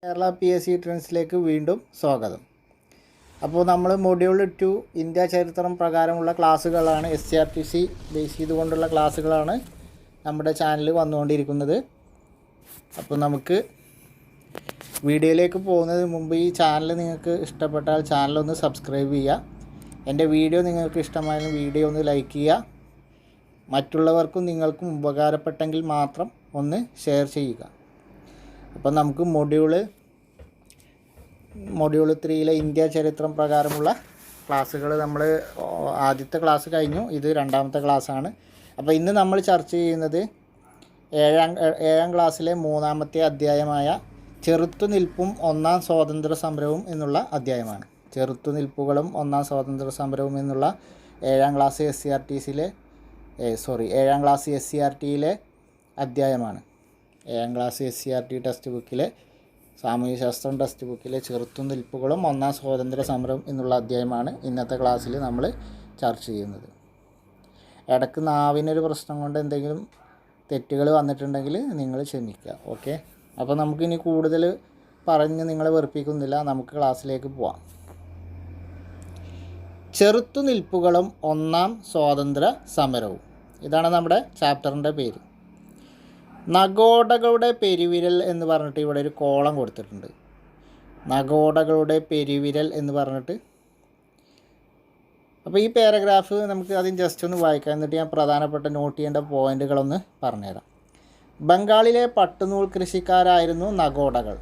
Kerala PSC ട്രെൻഡ്സിലേക്ക് വീണ്ടും സ്വാഗതം. അപ്പോൾ നമ്മൾ മൊഡ്യൂൾ 2 ഇന്ത്യ ചരിത്രം പ്രകാരമുള്ള ക്ലാസ്സുകളാണ്, SCRTC ബേസ് ചെയ്തുകൊണ്ടുള്ള ക്ലാസ്സുകളാണ് നമ്മുടെ ചാനലിൽ വന്നുകൊണ്ടിരിക്കുന്നത്. അപ്പോൾ നമുക്ക് വീഡിയോയിലേക്ക് പോകുന്നതിന് മുമ്പ് ഈ ചാനൽ നിങ്ങൾക്ക് ഇഷ്ടപ്പെട്ടാൽ ചാനലൊന്ന് സബ്സ്ക്രൈബ് ചെയ്യുക. എൻ്റെ വീഡിയോ നിങ്ങൾക്ക് ഇഷ്ടമായാലും വീഡിയോ ഒന്ന് ലൈക്ക് ചെയ്യുക. മറ്റുള്ളവർക്കും നിങ്ങൾക്കും ഉപകാരപ്പെട്ടെങ്കിൽ മാത്രം ഒന്ന് ഷെയർ ചെയ്യുക. അപ്പോൾ നമുക്ക് മൊഡ്യൂൾ 3 ഇന്ത്യ ചരിത്രം പ്രകാരമുള്ള ക്ലാസ്സുകൾ നമ്മൾ ആദ്യത്തെ ക്ലാസ് കഴിഞ്ഞു, ഇത് രണ്ടാമത്തെ ക്ലാസ്സാണ്. അപ്പോൾ ഇന്ന് നമ്മൾ ചർച്ച ചെയ്യുന്നത് ഏഴാം ക്ലാസ്സിലെ 3ാമത്തെ അധ്യായമായ ചെറുത്തുനിൽപ്പും ഒന്നാം സ്വാതന്ത്ര്യ സമരവും എന്നുള്ള അധ്യായമാണ്. ചെറുത്തുനിൽപ്പുകളും ഒന്നാം സ്വാതന്ത്ര്യ സമരവും എന്നുള്ള ഏഴാം ക്ലാസ് SCRTയിലെ അധ്യായമാണ്. 7ാം ക്ലാസ് SCRT ടെക്സ്റ്റ് ബുക്കിലെ സാമൂഹ്യശാസ്ത്രം ടെക്സ്റ്റ് ബുക്കിലെ ചെറുത്തുനിൽപ്പുകളും ഒന്നാം സ്വാതന്ത്ര്യ സമരം എന്നുള്ള അധ്യായമാണ് ഇന്നത്തെ ക്ലാസ്സിൽ നമ്മൾ ചർച്ച ചെയ്യുന്നത്. ഇടയ്ക്ക് നാവിനൊരു പ്രശ്നം കൊണ്ട് എന്തെങ്കിലും തെറ്റുകൾ വന്നിട്ടുണ്ടെങ്കിൽ നിങ്ങൾ ക്ഷമിക്കുക. ഓക്കെ, അപ്പോൾ നമുക്കിനി കൂടുതൽ പറഞ്ഞ് നിങ്ങളെ വെറുപ്പിക്കുന്നില്ല, നമുക്ക് ക്ലാസ്സിലേക്ക് പോവാം. ചെറുത്തുനിൽപ്പുകളും ഒന്നാം സ്വാതന്ത്ര്യ സമരവും, ഇതാണ് നമ്മുടെ ചാപ്റ്ററിൻ്റെ പേര്. നഗോഡകളുടെ പെരുവിരൽ എന്ന് പറഞ്ഞിട്ട് ഇവിടെ ഒരു കോളം കൊടുത്തിട്ടുണ്ട്. നഗോഡകളുടെ പെരുവിരൽ എന്ന് പറഞ്ഞിട്ട്. അപ്പോൾ ഈ പാരഗ്രാഫ് നമുക്ക് ആദ്യം ജസ്റ്റ് ഒന്ന് വായിക്കാം, എന്നിട്ട് ഞാൻ പ്രധാനപ്പെട്ട നോട്ട് ചെയ്യേണ്ട പോയിന്റുകളൊന്ന് പറഞ്ഞുതരാം. ബംഗാളിലെ പട്ടുനൂൽ കൃഷിക്കാരായിരുന്നു നഗോഡകൾ.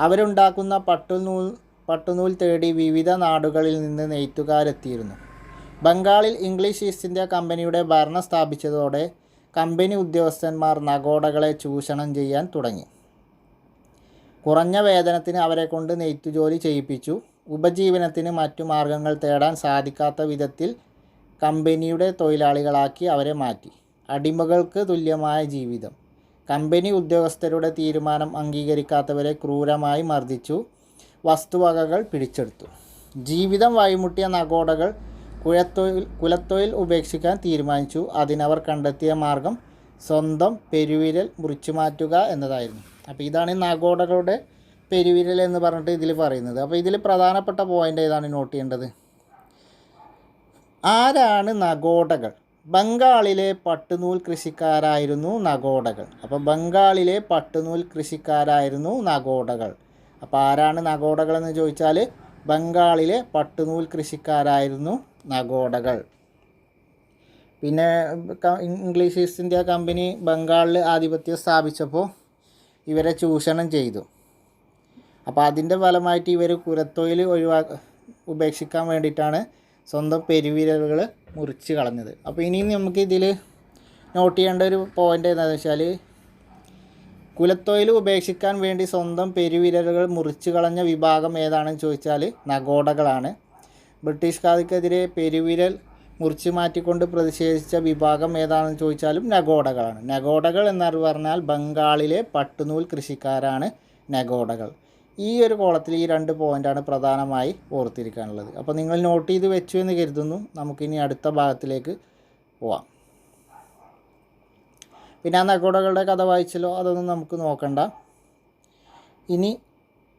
അവരുണ്ടാക്കുന്ന പട്ടുനൂൽ തേടി വിവിധ നാടുകളിൽ നിന്ന് നെയ്ത്തുകാരെത്തിയിരുന്നു. ബംഗാളിൽ ഇംഗ്ലീഷ് ഈസ്റ്റ് ഇന്ത്യ കമ്പനിയുടെ ഭരണം സ്ഥാപിച്ചതോടെ കമ്പനി ഉദ്യോഗസ്ഥന്മാർ നഗോഡകളെ ചൂഷണം ചെയ്യാൻ തുടങ്ങി. കുറഞ്ഞ വേതനത്തിന് അവരെ കൊണ്ട് നെയ്ത്തുജോലി ചെയ്യിപ്പിച്ചു. ഉപജീവനത്തിന് മറ്റു മാർഗങ്ങൾ തേടാൻ സാധിക്കാത്ത വിധത്തിൽ കമ്പനിയുടെ തൊഴിലാളികളാക്കി അവരെ മാറ്റി. അടിമകൾക്ക് തുല്യമായ ജീവിതം. കമ്പനി ഉദ്യോഗസ്ഥരുടെ തീരുമാനം അംഗീകരിക്കാത്തവരെ ക്രൂരമായി മർദ്ദിച്ചു. വസ്തുവകകൾ പിടിച്ചെടുത്തു. ജീവിതം വഴിമുട്ടിയ നഗോഡകൾ കുലത്തൊഴിൽ ഉപേക്ഷിക്കാൻ തീരുമാനിച്ചു. അതിനവർ കണ്ടെത്തിയ മാർഗം സ്വന്തം പെരുവിരൽ മുറിച്ചു മാറ്റുക എന്നതായിരുന്നു. അപ്പോൾ ഇതാണ് നഗോഡകളുടെ പെരുവിരൽ എന്ന് പറഞ്ഞിട്ട് ഇതിൽ പറയുന്നത്. അപ്പോൾ ഇതിൽ പ്രധാനപ്പെട്ട പോയിൻ്റ് ഏതാണ് നോട്ട് ചെയ്യേണ്ടത്? ആരാണ് നഗോഡകൾ? ബംഗാളിലെ പട്ടുനൂൽ കൃഷിക്കാരായിരുന്നു നഗോഡകൾ. അപ്പോൾ ബംഗാളിലെ പട്ടുനൂൽ കൃഷിക്കാരായിരുന്നു നഗോഡകൾ. അപ്പോൾ ആരാണ് നഗോഡകൾ എന്ന് ചോദിച്ചാൽ ബംഗാളിലെ പട്ടുനൂൽ കൃഷിക്കാരായിരുന്നു നഗോഡകൾ. പിന്നെ ഇംഗ്ലീഷ് ഈസ്റ്റ് ഇന്ത്യ കമ്പനി ബംഗാളിൽ ആധിപത്യം സ്ഥാപിച്ചപ്പോൾ ഇവരെ ചൂഷണം ചെയ്തു. അപ്പോൾ അതിൻ്റെ ഫലമായിട്ട് ഇവർ കുലത്തൊഴിൽ ഉപേക്ഷിക്കാൻ വേണ്ടിയിട്ടാണ് സ്വന്തം പെരുവിരലുകൾ മുറിച്ച് കളഞ്ഞത്. അപ്പോൾ ഇനി നമുക്ക് ഇതിൽ നോട്ട് ചെയ്യേണ്ട ഒരു പോയിൻ്റ് എന്താണെന്ന് വെച്ചാൽ, കുലത്തൊഴിൽ ഉപേക്ഷിക്കാൻ വേണ്ടി സ്വന്തം പെരുവിരലുകൾ മുറിച്ച് കളഞ്ഞ വിഭാഗം ഏതാണെന്ന് ചോദിച്ചാൽ നഗോഡകളാണ്. ബ്രിട്ടീഷുകാർക്കെതിരെ പെരുവിരൽ മുറിച്ച് മാറ്റിക്കൊണ്ട് പ്രതിഷേധിച്ച വിഭാഗം ഏതാണെന്ന് ചോദിച്ചാലും നഗോഡകളാണ്. നഗോഡകൾ എന്ന് പറഞ്ഞാൽ ബംഗാളിലെ പട്ടുനൂൽ കൃഷിക്കാരാണ് നഗോഡകൾ. ഈ ഒരു കോളത്തിൽ ഈ 2 പോയിൻ്റാണ് പ്രധാനമായി ഓർത്തിരിക്കാനുള്ളത്. അപ്പോൾ നിങ്ങൾ നോട്ട് ചെയ്ത് വെച്ചു എന്ന് കരുതുന്നു. നമുക്കിനി അടുത്ത ഭാഗത്തിലേക്ക് പോവാം. പിന്നെ ആ നഗോഡകളുടെ കഥ വായിച്ചല്ലോ, അതൊന്നും നമുക്ക് നോക്കണ്ട. ഇനി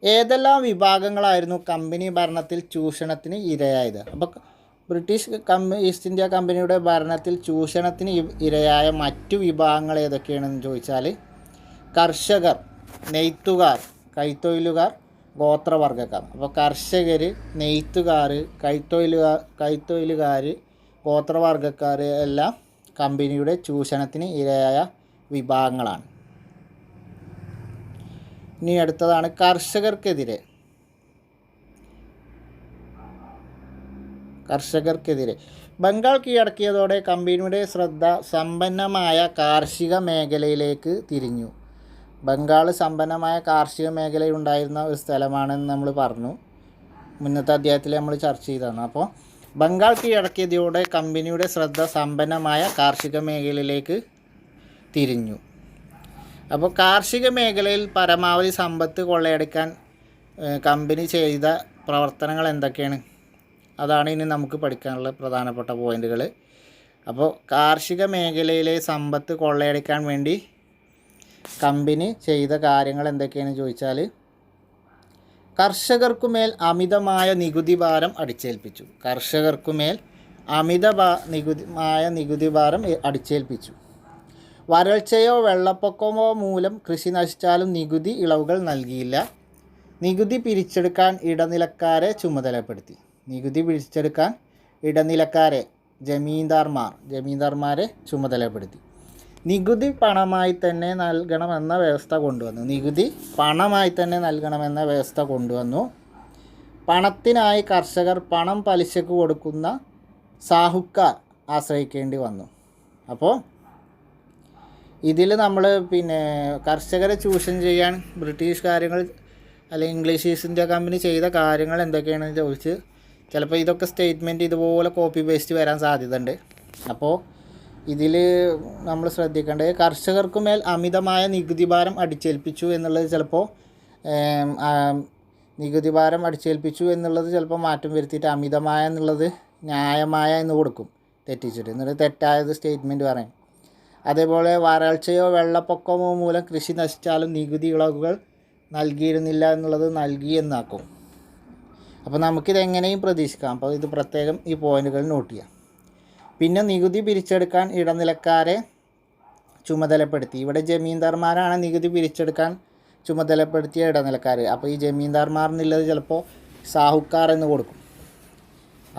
ഏതെല്ലാം വിഭാഗങ്ങളായിരുന്നു കമ്പനി ഭരണത്തിൽ ചൂഷണത്തിന് ഇരയായത്? അപ്പോൾ ബ്രിട്ടീഷ് ഈസ്റ്റ് ഇന്ത്യ കമ്പനിയുടെ ഭരണത്തിൽ ചൂഷണത്തിന് ഇരയായ മറ്റു വിഭാഗങ്ങൾ ഏതൊക്കെയാണെന്ന് ചോദിച്ചാൽ, കർഷകർ, നെയ്ത്തുകാർ, കൈത്തൊഴിലുകാർ, ഗോത്രവർഗ്ഗക്കാർ. അപ്പോൾ കർഷകർ, നെയ്ത്തുകാർ, കൈത്തൊഴിലുകാർ, ഗോത്രവർഗ്ഗക്കാർ എല്ലാം കമ്പനിയുടെ ചൂഷണത്തിന് ഇരയായ വിഭാഗങ്ങളാണ്. ഇനി അടുത്തതാണ് കർഷകർക്കെതിരെ. ബംഗാൾ കീഴടക്കിയതോടെ കമ്പനിയുടെ ശ്രദ്ധ സമ്പന്നമായ കാർഷിക മേഖലയിലേക്ക് തിരിഞ്ഞു. ബംഗാൾ സമ്പന്നമായ കാർഷിക മേഖലയുണ്ടായിരുന്ന ഒരു സ്ഥലമാണെന്ന് നമ്മൾ പറഞ്ഞു, മുന്നത്തെ അധ്യായത്തിൽ നമ്മൾ ചർച്ച ചെയ്തതാണ്. അപ്പോൾ ബംഗാൾ കീഴടക്കിയതോടെ കമ്പനിയുടെ ശ്രദ്ധ സമ്പന്നമായ കാർഷിക മേഖലയിലേക്ക് തിരിഞ്ഞു. അപ്പോൾ കാർഷിക മേഖലയിൽ പരമാവധി സമ്പത്ത് കൊള്ളയടിക്കാൻ കമ്പനി ചെയ്ത പ്രവർത്തനങ്ങൾ എന്തൊക്കെയാണ്? അതാണ് ഇനി നമുക്ക് പഠിക്കാനുള്ള പ്രധാനപ്പെട്ട പോയിന്റുകൾ. അപ്പോൾ കാർഷിക മേഖലയിലെ സമ്പത്ത് കൊള്ളയടിക്കാൻ വേണ്ടി കമ്പനി ചെയ്ത കാര്യങ്ങൾ എന്തൊക്കെയാണെന്ന് ചോദിച്ചാൽ, കർഷകർക്കുമേൽ അമിതമായ നികുതി ഭാരം അടിച്ചേൽപ്പിച്ചു. കർഷകർക്കുമേൽ അമിതമായ നികുതി ഭാരം അടിച്ചേൽപ്പിച്ചു. വരൾച്ചയോ വെള്ളപ്പൊക്കമോ മൂലം കൃഷി നശിച്ചാലും നികുതി ഇളവുകൾ നൽകിയില്ല. നികുതി പിരിച്ചെടുക്കാൻ ഇടനിലക്കാരെ ചുമതലപ്പെടുത്തി. നികുതി പിരിച്ചെടുക്കാൻ ഇടനിലക്കാരെ ജമീന്ദാർമാരെ ചുമതലപ്പെടുത്തി. നികുതി പണമായി തന്നെ നൽകണമെന്ന വ്യവസ്ഥ കൊണ്ടുവന്നു. പണത്തിനായി കർഷകർ പണം പലിശക്ക് കൊടുക്കുന്ന സാഹുക്കാർ ആശ്രയിക്കേണ്ടി വന്നു. അപ്പോൾ ഇതിൽ നമ്മൾ കർഷകരെ ചൂഷണം ചെയ്യാൻ ബ്രിട്ടീഷ് കാര്യങ്ങൾ അല്ലെങ്കിൽ ഇംഗ്ലീഷ് ഈസ്റ്റ് ഇന്ത്യ കമ്പനി ചെയ്ത കാര്യങ്ങൾ എന്തൊക്കെയാണെന്ന് ചോദിച്ച് ചിലപ്പോൾ ഇതൊക്കെ സ്റ്റേറ്റ്മെൻറ്റ് ഇതുപോലെ കോപ്പി പേസ്റ്റ് വരാൻ സാധ്യതയുണ്ട്. അപ്പോൾ ഇതിൽ നമ്മൾ ശ്രദ്ധിക്കേണ്ടത് കർഷകർക്കുമേൽ അമിതമായ നികുതി ഭാരം അടിച്ചേൽപ്പിച്ചു എന്നുള്ളത് ചിലപ്പോൾ മാറ്റം വരുത്തിയിട്ട് അമിതമായ എന്നുള്ളത് ന്യായമായ എന്ന് കൊടുക്കും, തെറ്റിച്ചിട്ട്. എന്നിട്ട് തെറ്റായത് സ്റ്റേറ്റ്മെൻറ്റ് പറയും. അതേപോലെ വരൾച്ചയോ വെള്ളപ്പൊക്കമോ മൂലം കൃഷി നശിച്ചാലും നികുതി ഇളവുകൾ നൽകിയിരുന്നില്ല എന്നുള്ളത് നൽകി എന്നാക്കും. അപ്പോൾ നമുക്കിതെങ്ങനെയും പ്രതീക്ഷിക്കാം. അപ്പോൾ ഇത് പ്രത്യേകം ഈ പോയിന്റുകൾ നോട്ട് ചെയ്യാം. പിന്നെ നികുതി പിരിച്ചെടുക്കാൻ ഇടനിലക്കാരെ ചുമതലപ്പെടുത്തി. ഇവിടെ ജമീന്ദാർമാരാണ് നികുതി പിരിച്ചെടുക്കാൻ ചുമതലപ്പെടുത്തിയ ഇടനിലക്കാർ. അപ്പോൾ ഈ ജമീന്ദാർമാർ എന്നുള്ളത് ചിലപ്പോൾ സാഹുക്കാർ എന്ന് കൊടുക്കും.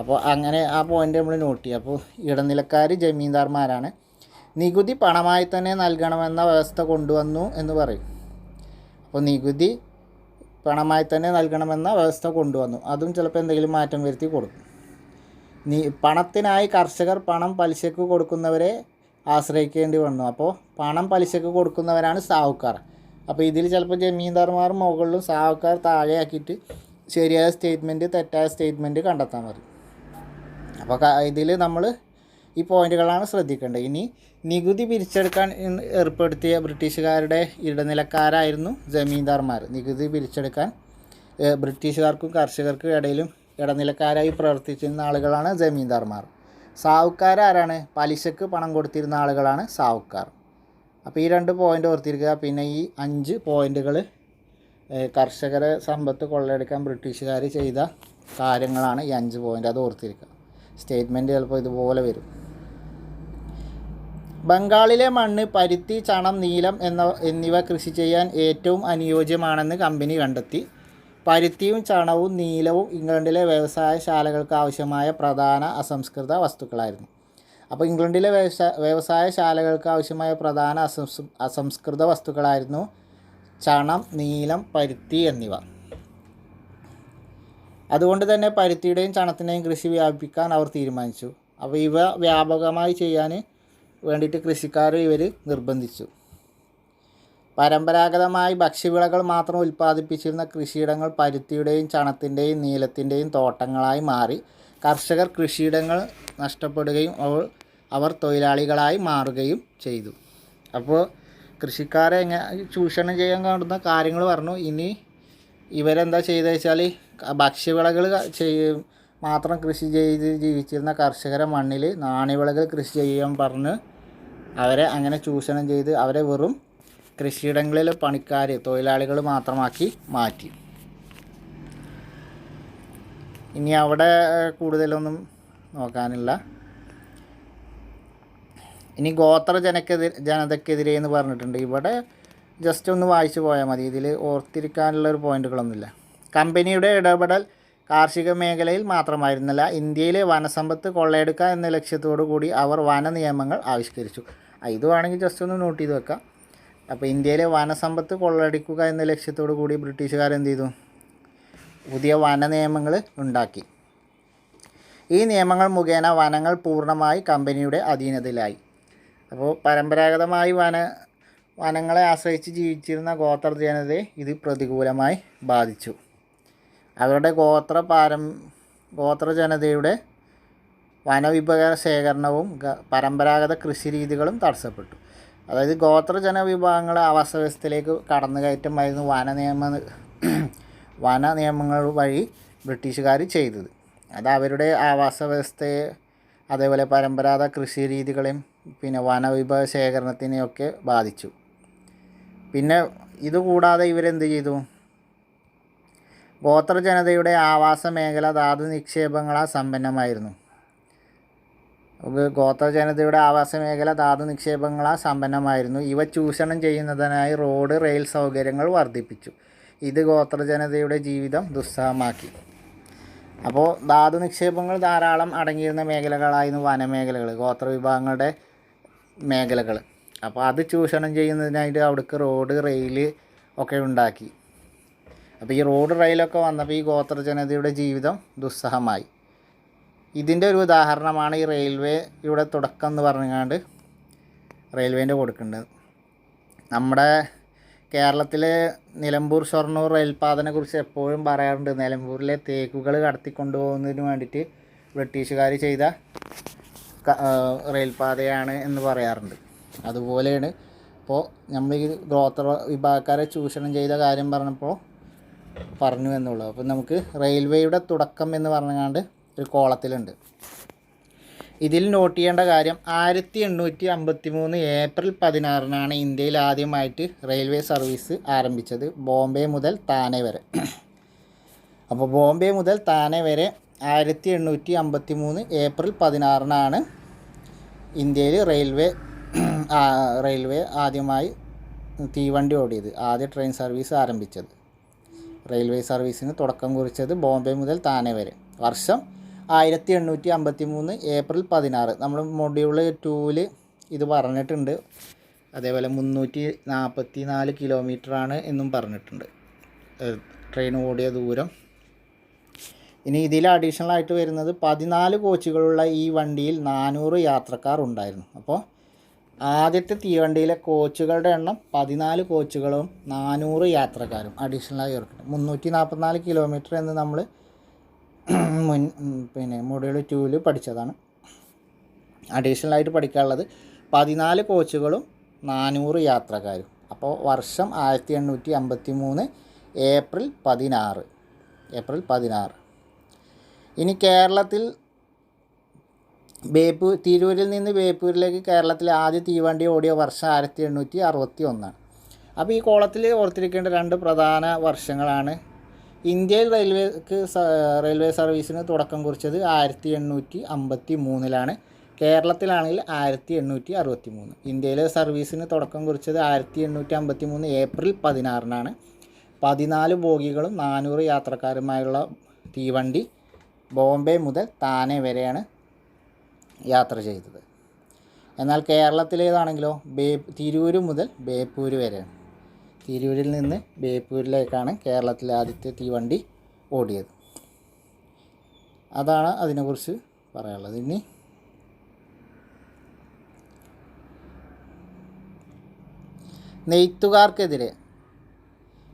അപ്പോൾ അങ്ങനെ ആ പോയിൻ്റ് നമ്മൾ നോട്ട് ചെയ്യുക. അപ്പോൾ ഇടനിലക്കാർ ജമീന്ദാർമാരാണ്. നികുതി പണമായി തന്നെ നൽകണമെന്ന വ്യവസ്ഥ കൊണ്ടുവന്നു എന്ന് പറയും. അപ്പോൾ നികുതി പണമായി തന്നെ നൽകണമെന്ന വ്യവസ്ഥ കൊണ്ടുവന്നു. അതും ചിലപ്പോൾ എന്തെങ്കിലും മാറ്റം വരുത്തി കൊടുക്കും. പണത്തിനായി കർഷകർ പണം പലിശക്ക് കൊടുക്കുന്നവരെ ആശ്രയിക്കേണ്ടി വന്നു. അപ്പോൾ പണം പലിശക്ക് കൊടുക്കുന്നവരാണ് സാഹുക്കാർ. അപ്പോൾ ഇതിൽ ചിലപ്പോൾ ജമീന്ദാർമാർ മുകളിലും സാഹുക്കാർ താഴെയാക്കിയിട്ട് ശരിയായ സ്റ്റേറ്റ്മെൻറ്റ് തെറ്റായ സ്റ്റേറ്റ്മെൻറ്റ് കണ്ടെത്താൻ മതി. അപ്പോൾ ഇതിൽ നമ്മൾ ഈ പോയിന്റുകളാണ് ശ്രദ്ധിക്കേണ്ടത്. ഇനി നികുതി പിരിച്ചെടുക്കാൻ ഏർപ്പെടുത്തിയ ബ്രിട്ടീഷുകാരുടെ ഇടനിലക്കാരായിരുന്നു ജമീന്ദാർമാർ. നികുതി പിരിച്ചെടുക്കാൻ ബ്രിട്ടീഷുകാർക്കും കർഷകർക്കും ഇടയിലും ഇടനിലക്കാരായി പ്രവർത്തിച്ചിരുന്ന ആളുകളാണ് ജമീന്ദാർമാർ. സാഹുക്കാരാരാണ്? പലിശക്ക് പണം കൊടുത്തിരുന്ന ആളുകളാണ് സാഹുക്കാർ. അപ്പോൾ ഈ 2 പോയിൻ്റ് ഓർത്തിരിക്കുക. പിന്നെ ഈ 5 പോയിൻ്റുകൾ കർഷകരെ സമ്പത്ത് കൊള്ളയെടുക്കാൻ ബ്രിട്ടീഷുകാർ ചെയ്ത കാര്യങ്ങളാണ് ഈ 5 പോയിൻ്റ്. അത് ഓർത്തിരിക്കുക. സ്റ്റേറ്റ്മെൻറ്റ് ചിലപ്പോൾ ഇതുപോലെ വരും. ബംഗാളിലെ മണ്ണ് പരുത്തി, ചണം, നീലം എന്നിവ കൃഷി ചെയ്യാൻ ഏറ്റവും അനുയോജ്യമാണെന്ന് കമ്പനി കണ്ടെത്തി. പരുത്തിയും ചണവും നീലവും ഇംഗ്ലണ്ടിലെ വ്യവസായശാലകൾക്ക് ആവശ്യമായ പ്രധാന അസംസ്കൃത വസ്തുക്കളായിരുന്നു. അപ്പോൾ ഇംഗ്ലണ്ടിലെ വ്യവസായശാലകൾക്ക് ആവശ്യമായ പ്രധാന അസംസ്കൃത വസ്തുക്കളായിരുന്നു ചണം, നീലം, പരുത്തി എന്നിവ. അതുകൊണ്ട് തന്നെ പരുത്തിയുടെയും ചണത്തിൻ്റെയും കൃഷി വ്യാപിപ്പിക്കാൻ അവർ തീരുമാനിച്ചു. അപ്പോൾ ഇവ വ്യാപകമായി ചെയ്യാൻ വേണ്ടിയിട്ട് കൃഷിക്കാരെ ഇവർ നിർബന്ധിച്ചു. പരമ്പരാഗതമായി ഭക്ഷ്യവിളകൾ മാത്രം ഉൽപ്പാദിപ്പിച്ചിരുന്ന കൃഷിയിടങ്ങൾ പരുത്തിയുടെയും ചണത്തിൻ്റെയും നീലത്തിൻ്റെയും തോട്ടങ്ങളായി മാറി. കർഷകർ കൃഷിയിടങ്ങൾ നഷ്ടപ്പെടുകയും അവർ തൊഴിലാളികളായി മാറുകയും ചെയ്തു. അപ്പോൾ കൃഷിക്കാരെ ചൂഷണം ചെയ്യാൻ കാണുന്ന കാര്യങ്ങൾ പറഞ്ഞു. ഇനി ഇവരെന്താ ചെയ്തതെന്ന് വെച്ചാൽ ഭക്ഷ്യവിളകൾ മാത്രം കൃഷി ചെയ്ത് ജീവിച്ചിരുന്ന കർഷകരെ മണ്ണിൽ നാണ്യവിളകൾ കൃഷി ചെയ്യാൻ പറഞ്ഞ് അവരെ അങ്ങനെ ചൂഷണം ചെയ്ത് അവരെ വെറും കൃഷിയിടങ്ങളിൽ പണിക്കാർ തൊഴിലാളികൾ മാത്രമാക്കി മാറ്റി. ഇനി അവിടെ കൂടുതലൊന്നും നോക്കാനില്ല. ഇനി ഗോത്ര ജനതയ്ക്കെതിരെ എന്ന് പറഞ്ഞിട്ടുണ്ട്. ഇവിടെ ജസ്റ്റ് ഒന്ന് വായിച്ചു പോയാൽ മതി. ഇതിൽ ഓർത്തിരിക്കാനുള്ളൊരു പോയിന്റുകളൊന്നുമില്ല. കമ്പനിയുടെ ഇടപെടൽ കാർഷിക മേഖലയിൽ മാത്രമായിരുന്നില്ല. ഇന്ത്യയിലെ വനസമ്പത്ത് കൊള്ളയെടുക്കുക എന്ന ലക്ഷ്യത്തോടു കൂടി അവർ വന നിയമങ്ങൾ ആവിഷ്കരിച്ചു. ഇത് വേണമെങ്കിൽ ജസ്റ്റ് ഒന്ന് നോട്ട് ചെയ്ത് വെക്കാം. അപ്പോൾ ഇന്ത്യയിലെ വനസമ്പത്ത് കൊള്ളയടിക്കുക എന്ന ലക്ഷ്യത്തോടു കൂടി ബ്രിട്ടീഷുകാർ എന്ത് ചെയ്തു? പുതിയ വന നിയമങ്ങൾ ഉണ്ടാക്കി. ഈ നിയമങ്ങൾ മുഖേന വനങ്ങൾ പൂർണ്ണമായി കമ്പനിയുടെ അധീനതയിലായി. അപ്പോൾ പരമ്പരാഗതമായി വനങ്ങളെ ആശ്രയിച്ച് ജീവിച്ചിരുന്ന ഗോത്ര ജനതയെ ഇത് പ്രതികൂലമായി ബാധിച്ചു. അവരുടെ ഗോത്ര ജനതയുടെ വനവിഭവ ശേഖരണവും പരമ്പരാഗത കൃഷിരീതികളും തടസ്സപ്പെട്ടു. അതായത് ഗോത്ര ജനവിഭാഗങ്ങളെ ആവാസവ്യവസ്ഥയിലേക്ക് കടന്നുകയറ്റമായിരുന്നു വന നിയമങ്ങൾ വഴി ബ്രിട്ടീഷുകാർ ചെയ്തത്. അത് അവരുടെ ആവാസവ്യവസ്ഥയെ അതേപോലെ പരമ്പരാഗത കൃഷിരീതികളെയും പിന്നെ വനവിഭവ ശേഖരണത്തിനെയൊക്കെ ബാധിച്ചു. പിന്നെ ഇതുകൂടാതെ ഇവരെന്ത് ചെയ്തു? ഗോത്ര ജനതയുടെ ആവാസ മേഖല ധാതു നിക്ഷേപങ്ങളാൽ സമ്പന്നമായിരുന്നു. ഗോത്ര ജനതയുടെ ആവാസ മേഖല ധാതു നിക്ഷേപങ്ങളാൽ സമ്പന്നമായിരുന്നു. ഇവ ചൂഷണം ചെയ്യുന്നതിനായി റോഡ്, റെയിൽ സൗകര്യങ്ങൾ വർദ്ധിപ്പിച്ചു. ഇത് ഗോത്ര ജനതയുടെ ജീവിതം ദുസ്സഹമാക്കി. അപ്പോൾ ധാതു നിക്ഷേപങ്ങൾ ധാരാളം അടങ്ങിയിരുന്ന മേഖലകളായിരുന്നു വനമേഖലകൾ, ഗോത്ര വിഭാഗങ്ങളുടെ മേഖലകൾ. അപ്പോൾ അത് ചൂഷണം ചെയ്യുന്നതിനായിട്ട് അവിടേക്ക് റോഡ്, റെയിൽ ഒക്കെ ഉണ്ടാക്കി. അപ്പോൾ ഈ റോഡ്, റെയിലൊക്കെ വന്നപ്പോൾ ഈ ഗോത്ര ജനതയുടെ ജീവിതം ദുസ്സഹമായി. ഇതിൻ്റെ ഒരു ഉദാഹരണമാണ് ഈ റെയിൽവേയുടെ തുടക്കം എന്ന് പറഞ്ഞുകൊണ്ട് റെയിൽവേൻ്റെ കൊടുക്കേണ്ടത്. നമ്മുടെ കേരളത്തിലെ നിലമ്പൂർ ഷൊർണൂർ റെയിൽപാതനെ കുറിച്ച് എപ്പോഴും പറയാറുണ്ട്. നിലമ്പൂരിലെ തേക്കുകൾ കടത്തിക്കൊണ്ടുപോകുന്നതിന് വേണ്ടിയിട്ട് ബ്രിട്ടീഷുകാർ ചെയ്ത റെയിൽപാതയാണ് എന്ന് പറയാറുണ്ട്. അതുപോലെയാണ് ഇപ്പോൾ നമ്മൾ ഈ ഗോത്ര വിഭാഗക്കാരെ ചൂഷണം ചെയ്ത കാര്യം പറഞ്ഞു എന്നുള്ളൂ. അപ്പോൾ നമുക്ക് റെയിൽവേയുടെ തുടക്കം എന്ന് പറഞ്ഞുകൊണ്ട് ഒരു കോളത്തിലുണ്ട്. ഇതിൽ നോട്ട് ചെയ്യേണ്ട കാര്യം 1853 ഏപ്രിൽ 16 ഇന്ത്യയിൽ ആദ്യമായിട്ട് റെയിൽവേ സർവീസ് ആരംഭിച്ചത്, ബോംബെ മുതൽ താനെ വരെ. അപ്പോൾ ബോംബെ മുതൽ താനെ വരെ 1853 ഏപ്രിൽ 16 ഇന്ത്യയിൽ റെയിൽവേ ആദ്യമായി തീവണ്ടി ഓടിയത്, ആദ്യ ട്രെയിൻ സർവീസ് ആരംഭിച്ചത്. റെയിൽവേ സർവീസിന് തുടക്കം കുറിച്ചത് ബോംബെ മുതൽ താനെ വരെ. വർഷം 1853 ഏപ്രിൽ 16. നമ്മൾ മൊഡ്യൂൾ 2-ൽ ഇത് പറഞ്ഞിട്ടുണ്ട്. അതേപോലെ 344 കിലോമീറ്ററാണ് എന്നും പറഞ്ഞിട്ടുണ്ട് ട്രെയിൻ ഓടിയ ദൂരം. ഇനി ഇതിൽ അഡീഷണൽ ആയിട്ട് വരുന്നത് 14 കോച്ചുകളുള്ള ഈ വണ്ടിയിൽ 400 യാത്രക്കാർ ഉണ്ടായിരുന്നു. അപ്പോൾ ആദ്യത്തെ തീവണ്ടിയിലെ കോച്ചുകളുടെ എണ്ണം 14 കോച്ചുകളും 400 യാത്രക്കാരും അഡീഷണലായി ചേർക്കണം. 344 കിലോമീറ്റർ എന്ന് നമ്മൾ മൊഡ്യൂൾ 2-ൽ പഠിച്ചതാണ്. അഡീഷണലായിട്ട് പഠിക്കാനുള്ളത് 14 കോച്ചുകളും 400 യാത്രക്കാരും. അപ്പോൾ വർഷം 1853 ഏപ്രിൽ 16. ഇനി കേരളത്തിൽ തിരൂരിൽ നിന്ന് ബേപ്പൂരിലേക്ക് കേരളത്തിലെ ആദ്യ തീവണ്ടി ഓടിയ വർഷം 1861. അപ്പോൾ ഈ കോളത്തിൽ ഓർത്തിരിക്കേണ്ട 2 പ്രധാന വർഷങ്ങളാണ്. ഇന്ത്യയിൽ റെയിൽവേ സർവീസിന് തുടക്കം കുറിച്ചത് 1853. കേരളത്തിലാണെങ്കിൽ 1863. ഇന്ത്യയിലെ സർവീസിന് തുടക്കം കുറിച്ചത് 1853 ഏപ്രിൽ 16. 14 ബോഗികളും 400 യാത്രക്കാരുമായുള്ള തീവണ്ടി ബോംബെ മുതൽ താനെ വരെയാണ് യാത്ര ചെയ്തത്. എന്നാൽ കേരളത്തിലേതാണെങ്കിലോ തിരൂർ മുതൽ ബേപ്പൂർ വരെയാണ്. തിരൂരിൽ നിന്ന് ബേപ്പൂരിലേക്കാണ് കേരളത്തിലെ ആദ്യത്തെ തീവണ്ടി ഓടിയത്. അതാണ് അതിനെക്കുറിച്ച് പറയാനുള്ളത്. ഇനി നെയ്ത്തുകാർക്കെതിരെ.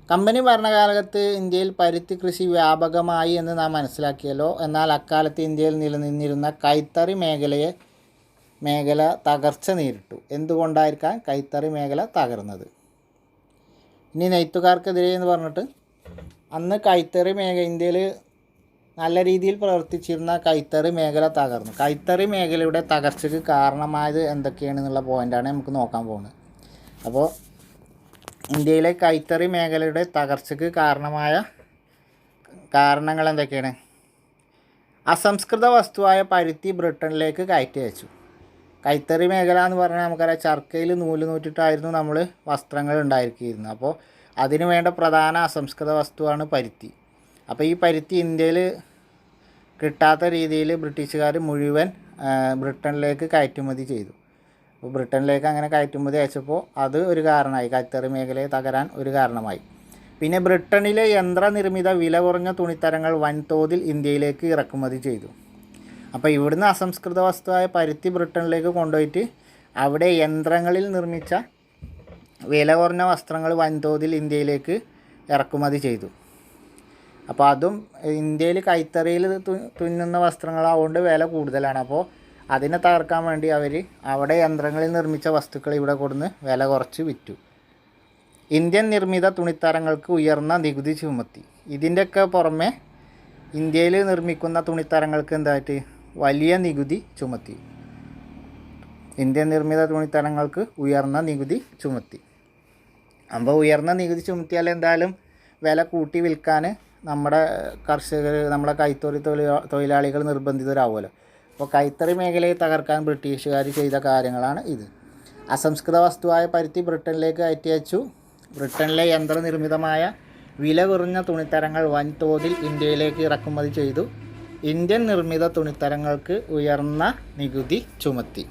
കമ്പനി ഭരണകാലത്ത് ഇന്ത്യയിൽ പരുത്തി കൃഷി വ്യാപകമായി എന്ന് നാം മനസ്സിലാക്കിയല്ലോ. എന്നാൽ അക്കാലത്ത് ഇന്ത്യയിൽ നിലനിന്നിരുന്ന കൈത്തറി മേഖല തകർച്ച നേരിട്ടു. എന്തുകൊണ്ടായിരിക്കാം കൈത്തറി മേഖല തകർന്നത്? ഇനി നെയ്ത്തുകാർക്കെതിരെ എന്ന് പറഞ്ഞിട്ട് അന്ന് കൈത്തറി ഇന്ത്യയിൽ നല്ല രീതിയിൽ പ്രവർത്തിച്ചിരുന്ന കൈത്തറി മേഖല തകർന്നു. കൈത്തറി മേഖലയുടെ തകർച്ചയ്ക്ക് കാരണമായത് എന്തൊക്കെയാണെന്നുള്ള പോയിൻ്റാണ് നമുക്ക് നോക്കാൻ പോകുന്നത്. അപ്പോൾ ഇന്ത്യയിലെ കൈത്തറി മേഖലയുടെ തകർച്ചയ്ക്ക് കാരണമായ കാരണങ്ങൾ എന്തൊക്കെയാണ്? അസംസ്കൃത വസ്തുവായ പരുത്തി ബ്രിട്ടനിലേക്ക് കയറ്റി അയച്ചു. കൈത്തറി മേഖല എന്ന് പറഞ്ഞാൽ നമുക്കറിയാം, ചർക്കയിൽ നൂല് നൂറ്റിട്ടായിരുന്നു നമ്മൾ വസ്ത്രങ്ങൾ ഉണ്ടായിരിക്കുന്നത്. അപ്പോൾ അതിന് വേണ്ട പ്രധാന അസംസ്കൃത വസ്തുവാണ് പരുത്തി. അപ്പോൾ ഈ പരുത്തി ഇന്ത്യയിൽ കിട്ടാത്ത രീതിയിൽ ബ്രിട്ടീഷുകാർ മുഴുവൻ ബ്രിട്ടനിലേക്ക് കയറ്റുമതി ചെയ്തു. അപ്പോൾ ബ്രിട്ടനിലേക്ക് അങ്ങനെ കയറ്റുമതി അയച്ചപ്പോൾ അത് ഒരു കാരണമായി, കൈത്തറി മേഖലയെ തകരാൻ ഒരു കാരണമായി. പിന്നെ ബ്രിട്ടനിലെ യന്ത്രനിർമ്മിത വില കുറഞ്ഞ തുണിത്തരങ്ങൾ വൻതോതിൽ ഇന്ത്യയിലേക്ക് ഇറക്കുമതി ചെയ്തു. അപ്പോൾ ഇവിടുന്ന് അസംസ്കൃത വസ്തുവായ പരുത്തി ബ്രിട്ടനിലേക്ക് കൊണ്ടുപോയിട്ട് അവിടെ യന്ത്രങ്ങളിൽ നിർമ്മിച്ച വില കുറഞ്ഞ വസ്ത്രങ്ങൾ വൻതോതിൽ ഇന്ത്യയിലേക്ക് ഇറക്കുമതി ചെയ്തു. അപ്പോൾ അതും ഇന്ത്യയിൽ കൈത്തറിയിൽ തുന്നുന്ന വസ്ത്രങ്ങളാവുകൊണ്ട് വില കൂടുതലാണ്. അപ്പോൾ അതിനെ തകർക്കാൻ വേണ്ടി അവർ അവിടെ യന്ത്രങ്ങളിൽ നിർമ്മിച്ച വസ്തുക്കൾ ഇവിടെ കൊടുന്ന് വില കുറച്ച് വിറ്റു. ഇന്ത്യൻ നിർമ്മിത തുണിത്തരങ്ങൾക്ക് ഉയർന്ന നികുതി ചുമത്തി. ഇതിൻ്റെയൊക്കെ പുറമെ ഇന്ത്യയിൽ നിർമ്മിക്കുന്ന തുണിത്തരങ്ങൾക്ക് എന്തായിട്ട് വലിയ നികുതി ചുമത്തി. ഇന്ത്യൻ നിർമ്മിത തുണിത്തരങ്ങൾക്ക് ഉയർന്ന നികുതി ചുമത്തി. അപ്പോൾ ഉയർന്ന നികുതി ചുമത്തിയാൽ എന്തായാലും വില കൂട്ടി വിൽക്കാൻ നമ്മുടെ കർഷകർ, നമ്മളെ കൈത്തറി തൊഴിലാളികൾ നിർബന്ധിതരാവുമല്ലോ. അപ്പോൾ കൈത്തറി മേഖലയെ തകർക്കാൻ ബ്രിട്ടീഷുകാർ ചെയ്ത കാര്യങ്ങളാണ് ഇത്. അസംസ്കൃത വസ്തുവായ പരുത്തി ബ്രിട്ടനിലേക്ക് കയറ്റി അയച്ചു. ബ്രിട്ടനിലെ യന്ത്രനിർമ്മിതമായ വില കുറഞ്ഞ തുണിത്തരങ്ങൾ വൻതോതിൽ ഇന്ത്യയിലേക്ക് ഇറക്കുമതി ചെയ്തു. ഇന്ത്യൻ നിർമ്മിത തുണിത്തരങ്ങൾക്ക് ഉയർന്ന നികുതി ചുമത്തി.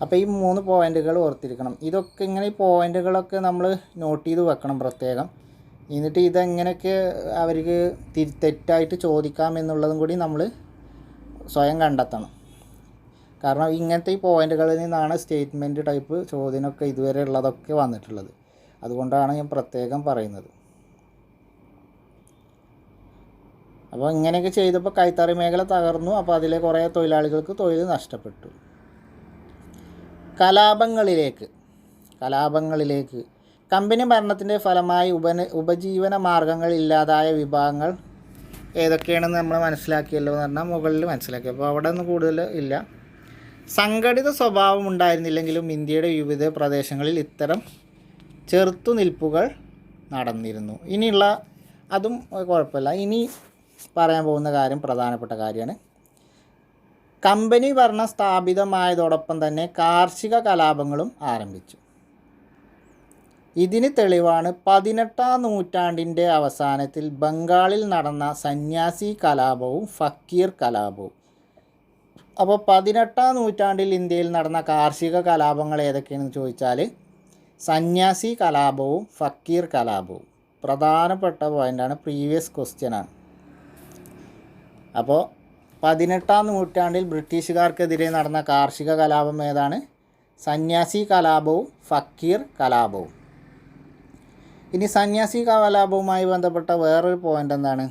അപ്പോൾ ഈ 3 പോയിൻ്റുകൾ ഓർത്തിരിക്കണം. ഇതൊക്കെ ഇങ്ങനെ ഈ പോയിൻ്റുകളൊക്കെ നമ്മൾ നോട്ട് ചെയ്ത് വെക്കണം പ്രത്യേകം. എന്നിട്ട് ഇതെങ്ങനെയൊക്കെ അവർക്ക് തെറ്റായിട്ട് ചോദിക്കാം എന്നുള്ളതും കൂടി നമ്മൾ സ്വയം കണ്ടെത്തണം. കാരണം ഇങ്ങനത്തെ ഈ പോയിൻ്റുകളിൽ നിന്നാണ് സ്റ്റേറ്റ്മെൻറ്റ് ടൈപ്പ് ചോദ്യമൊക്കെ ഇതുവരെ ഉള്ളതൊക്കെ വന്നിട്ടുള്ളത്. അതുകൊണ്ടാണ് ഞാൻ പ്രത്യേകം പറയുന്നത്. അപ്പോൾ ഇങ്ങനെയൊക്കെ ചെയ്തപ്പോൾ കൈത്തറി മേഖല തകർന്നു. അപ്പോൾ അതിലെ കുറേ തൊഴിലാളികൾക്ക് തൊഴിൽ നഷ്ടപ്പെട്ടു. കലാപങ്ങളിലേക്ക് കമ്പനി ഭരണത്തിൻ്റെ ഫലമായി ഉപജീവന മാർഗങ്ങൾ ഇല്ലാതായ വിഭാഗങ്ങൾ ഏതൊക്കെയാണെന്ന് നമ്മൾ മനസ്സിലാക്കിയല്ലോ എന്ന് പറഞ്ഞാൽ മുകളിൽ മനസ്സിലാക്കി. അപ്പോൾ അവിടെ ഒന്നും കൂടുതൽ ഇല്ല. സംഘടിത സ്വഭാവം ഉണ്ടായിരുന്നില്ലെങ്കിലും ഇന്ത്യയുടെ വിവിധ പ്രദേശങ്ങളിൽ ഇത്തരം ചെറുത്തുനിൽപ്പുകൾ നടന്നിരുന്നു. ഇനിയുള്ള അതും കുഴപ്പമില്ല. ഇനി പറയാൻ പോകുന്ന കാര്യം പ്രധാനപ്പെട്ട കാര്യമാണ്. കമ്പനി ഭരണം സ്ഥാപിതമായതോടൊപ്പം തന്നെ കാർഷിക കലാപങ്ങളും ആരംഭിച്ചു. ഇതിന് തെളിവാണ് 18ാം നൂറ്റാണ്ടിൻ്റെ അവസാനത്തിൽ ബംഗാളിൽ നടന്ന സന്യാസി കലാപവും ഫക്കീർ കലാപവും. അപ്പോൾ 18ാം നൂറ്റാണ്ടിൽ ഇന്ത്യയിൽ നടന്ന കാർഷിക കലാപങ്ങൾ ഏതൊക്കെയാണെന്ന് ചോദിച്ചാൽ സന്യാസി കലാപവും ഫക്കീർ കലാപവും. പ്രധാനപ്പെട്ട പോയിൻ്റാണ്, പ്രീവിയസ് ക്വസ്റ്റ്യനാണ്. അപ്പോൾ 18ാം നൂറ്റാണ്ടിൽ ബ്രിട്ടീഷുകാർക്കെതിരെ നടന്ന കാർഷിക കലാപം ഏതാണ്? സന്യാസി കലാപവും ഫക്കീർ കലാപവും. ഇനി സന്യാസി കലാപവുമായി ബന്ധപ്പെട്ട വേറൊരു പോയിൻ്റ് എന്താണ്?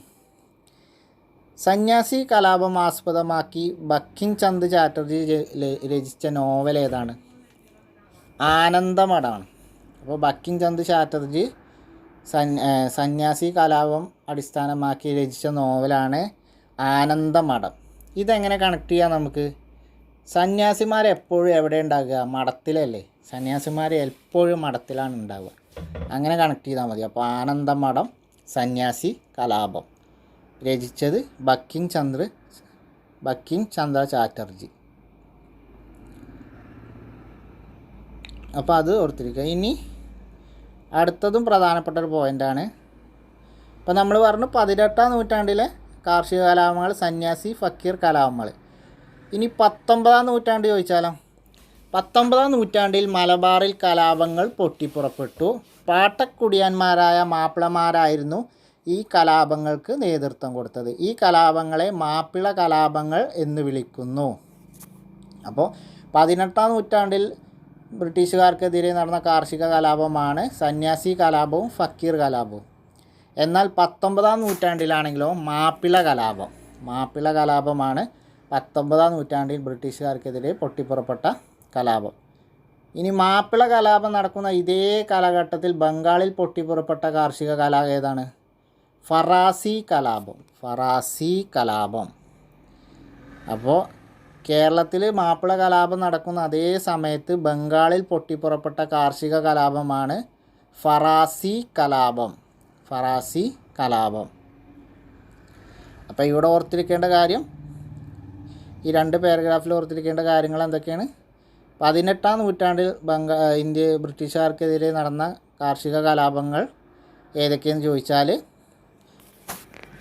സന്യാസി കലാപം ആസ്പദമാക്കി ബങ്കിം ചന്ദ് ചാറ്റർജി രചിച്ച നോവൽ ഏതാണ്? ആനന്ദമഠമാണ്. അപ്പോൾ ബങ്കിം ചന്ദ് ചാറ്റർജി സന്യാസി കലാപം അടിസ്ഥാനമാക്കി രചിച്ച നോവലാണ് ആനന്ദമഠം. ഇതെങ്ങനെ കണക്ട് ചെയ്യാം നമുക്ക്? സന്യാസിമാർ എപ്പോഴും എവിടെ ഉണ്ടാകുക? മഠത്തിലല്ലേ. സന്യാസിമാർ എപ്പോഴും മഠത്തിലാണ് ഉണ്ടാവുക. അങ്ങനെ കണക്ട് ചെയ്താൽ മതി. അപ്പോൾ ആനന്ദമഠം സന്യാസി കലാപം രചിച്ചത് ബങ്കിം ചന്ദ്ര ചാറ്റർജി. അപ്പോൾ അത് ഓർത്തിരിക്കുക. ഇനി അടുത്തതും പ്രധാനപ്പെട്ട ഒരു പോയിൻ്റാണ്. ഇപ്പോൾ നമ്മൾ പറഞ്ഞു 18ാം നൂറ്റാണ്ടിലെ കാർഷിക കലാപങ്ങൾ, സന്യാസി ഫക്കീർ കലാപങ്ങൾ. ഇനി 19ാം നൂറ്റാണ്ട് ചോദിച്ചാലോ? 19ാം നൂറ്റാണ്ടിൽ മലബാറിൽ കലാപങ്ങൾ പൊട്ടിപ്പുറപ്പെട്ടു. പാട്ടക്കുടിയന്മാരായ മാപ്പിളമാരായിരുന്നു ഈ കലാപങ്ങൾക്ക് നേതൃത്വം കൊടുത്തത്. ഈ കലാപങ്ങളെ മാപ്പിള കലാപങ്ങൾ എന്ന് വിളിക്കുന്നു. അപ്പോൾ 18ാം നൂറ്റാണ്ടിൽ ബ്രിട്ടീഷുകാർക്കെതിരെ നടന്ന കാർഷിക കലാപമാണ് സന്യാസി കലാപവും ഫക്കീർ കലാപവും. എന്നാൽ 19ാം നൂറ്റാണ്ടിലാണെങ്കിലോ മാപ്പിള കലാപമാണ് 19ാം നൂറ്റാണ്ടിൽ ബ്രിട്ടീഷുകാർക്കെതിരെ പൊട്ടിപ്പുറപ്പെട്ട കലാപം. ഇനി മാപ്പിള കലാപം നടക്കുന്ന ഇതേ കാലഘട്ടത്തിൽ ബംഗാളിൽ പൊട്ടിപ്പുറപ്പെട്ട കാർഷിക കലാ ഏതാണ്? ഫറാസി കലാപം. അപ്പോൾ കേരളത്തിൽ മാപ്പിള കലാപം നടക്കുന്ന അതേ സമയത്ത് ബംഗാളിൽ പൊട്ടിപ്പുറപ്പെട്ട കാർഷിക കലാപമാണ് ഫറാസി കലാപം. അപ്പോൾ ഇവിടെ ഓർത്തിരിക്കേണ്ട കാര്യം, ഈ 2 പാരഗ്രാഫിൽ ഓർത്തിരിക്കേണ്ട കാര്യങ്ങൾ എന്തൊക്കെയാണ്? 18ാം നൂറ്റാണ്ടിൽ ബ്രിട്ടീഷുകാർക്കെതിരെ നടന്ന കാർഷിക കലാപങ്ങൾ ഏതൊക്കെയെന്ന് ചോദിച്ചാൽ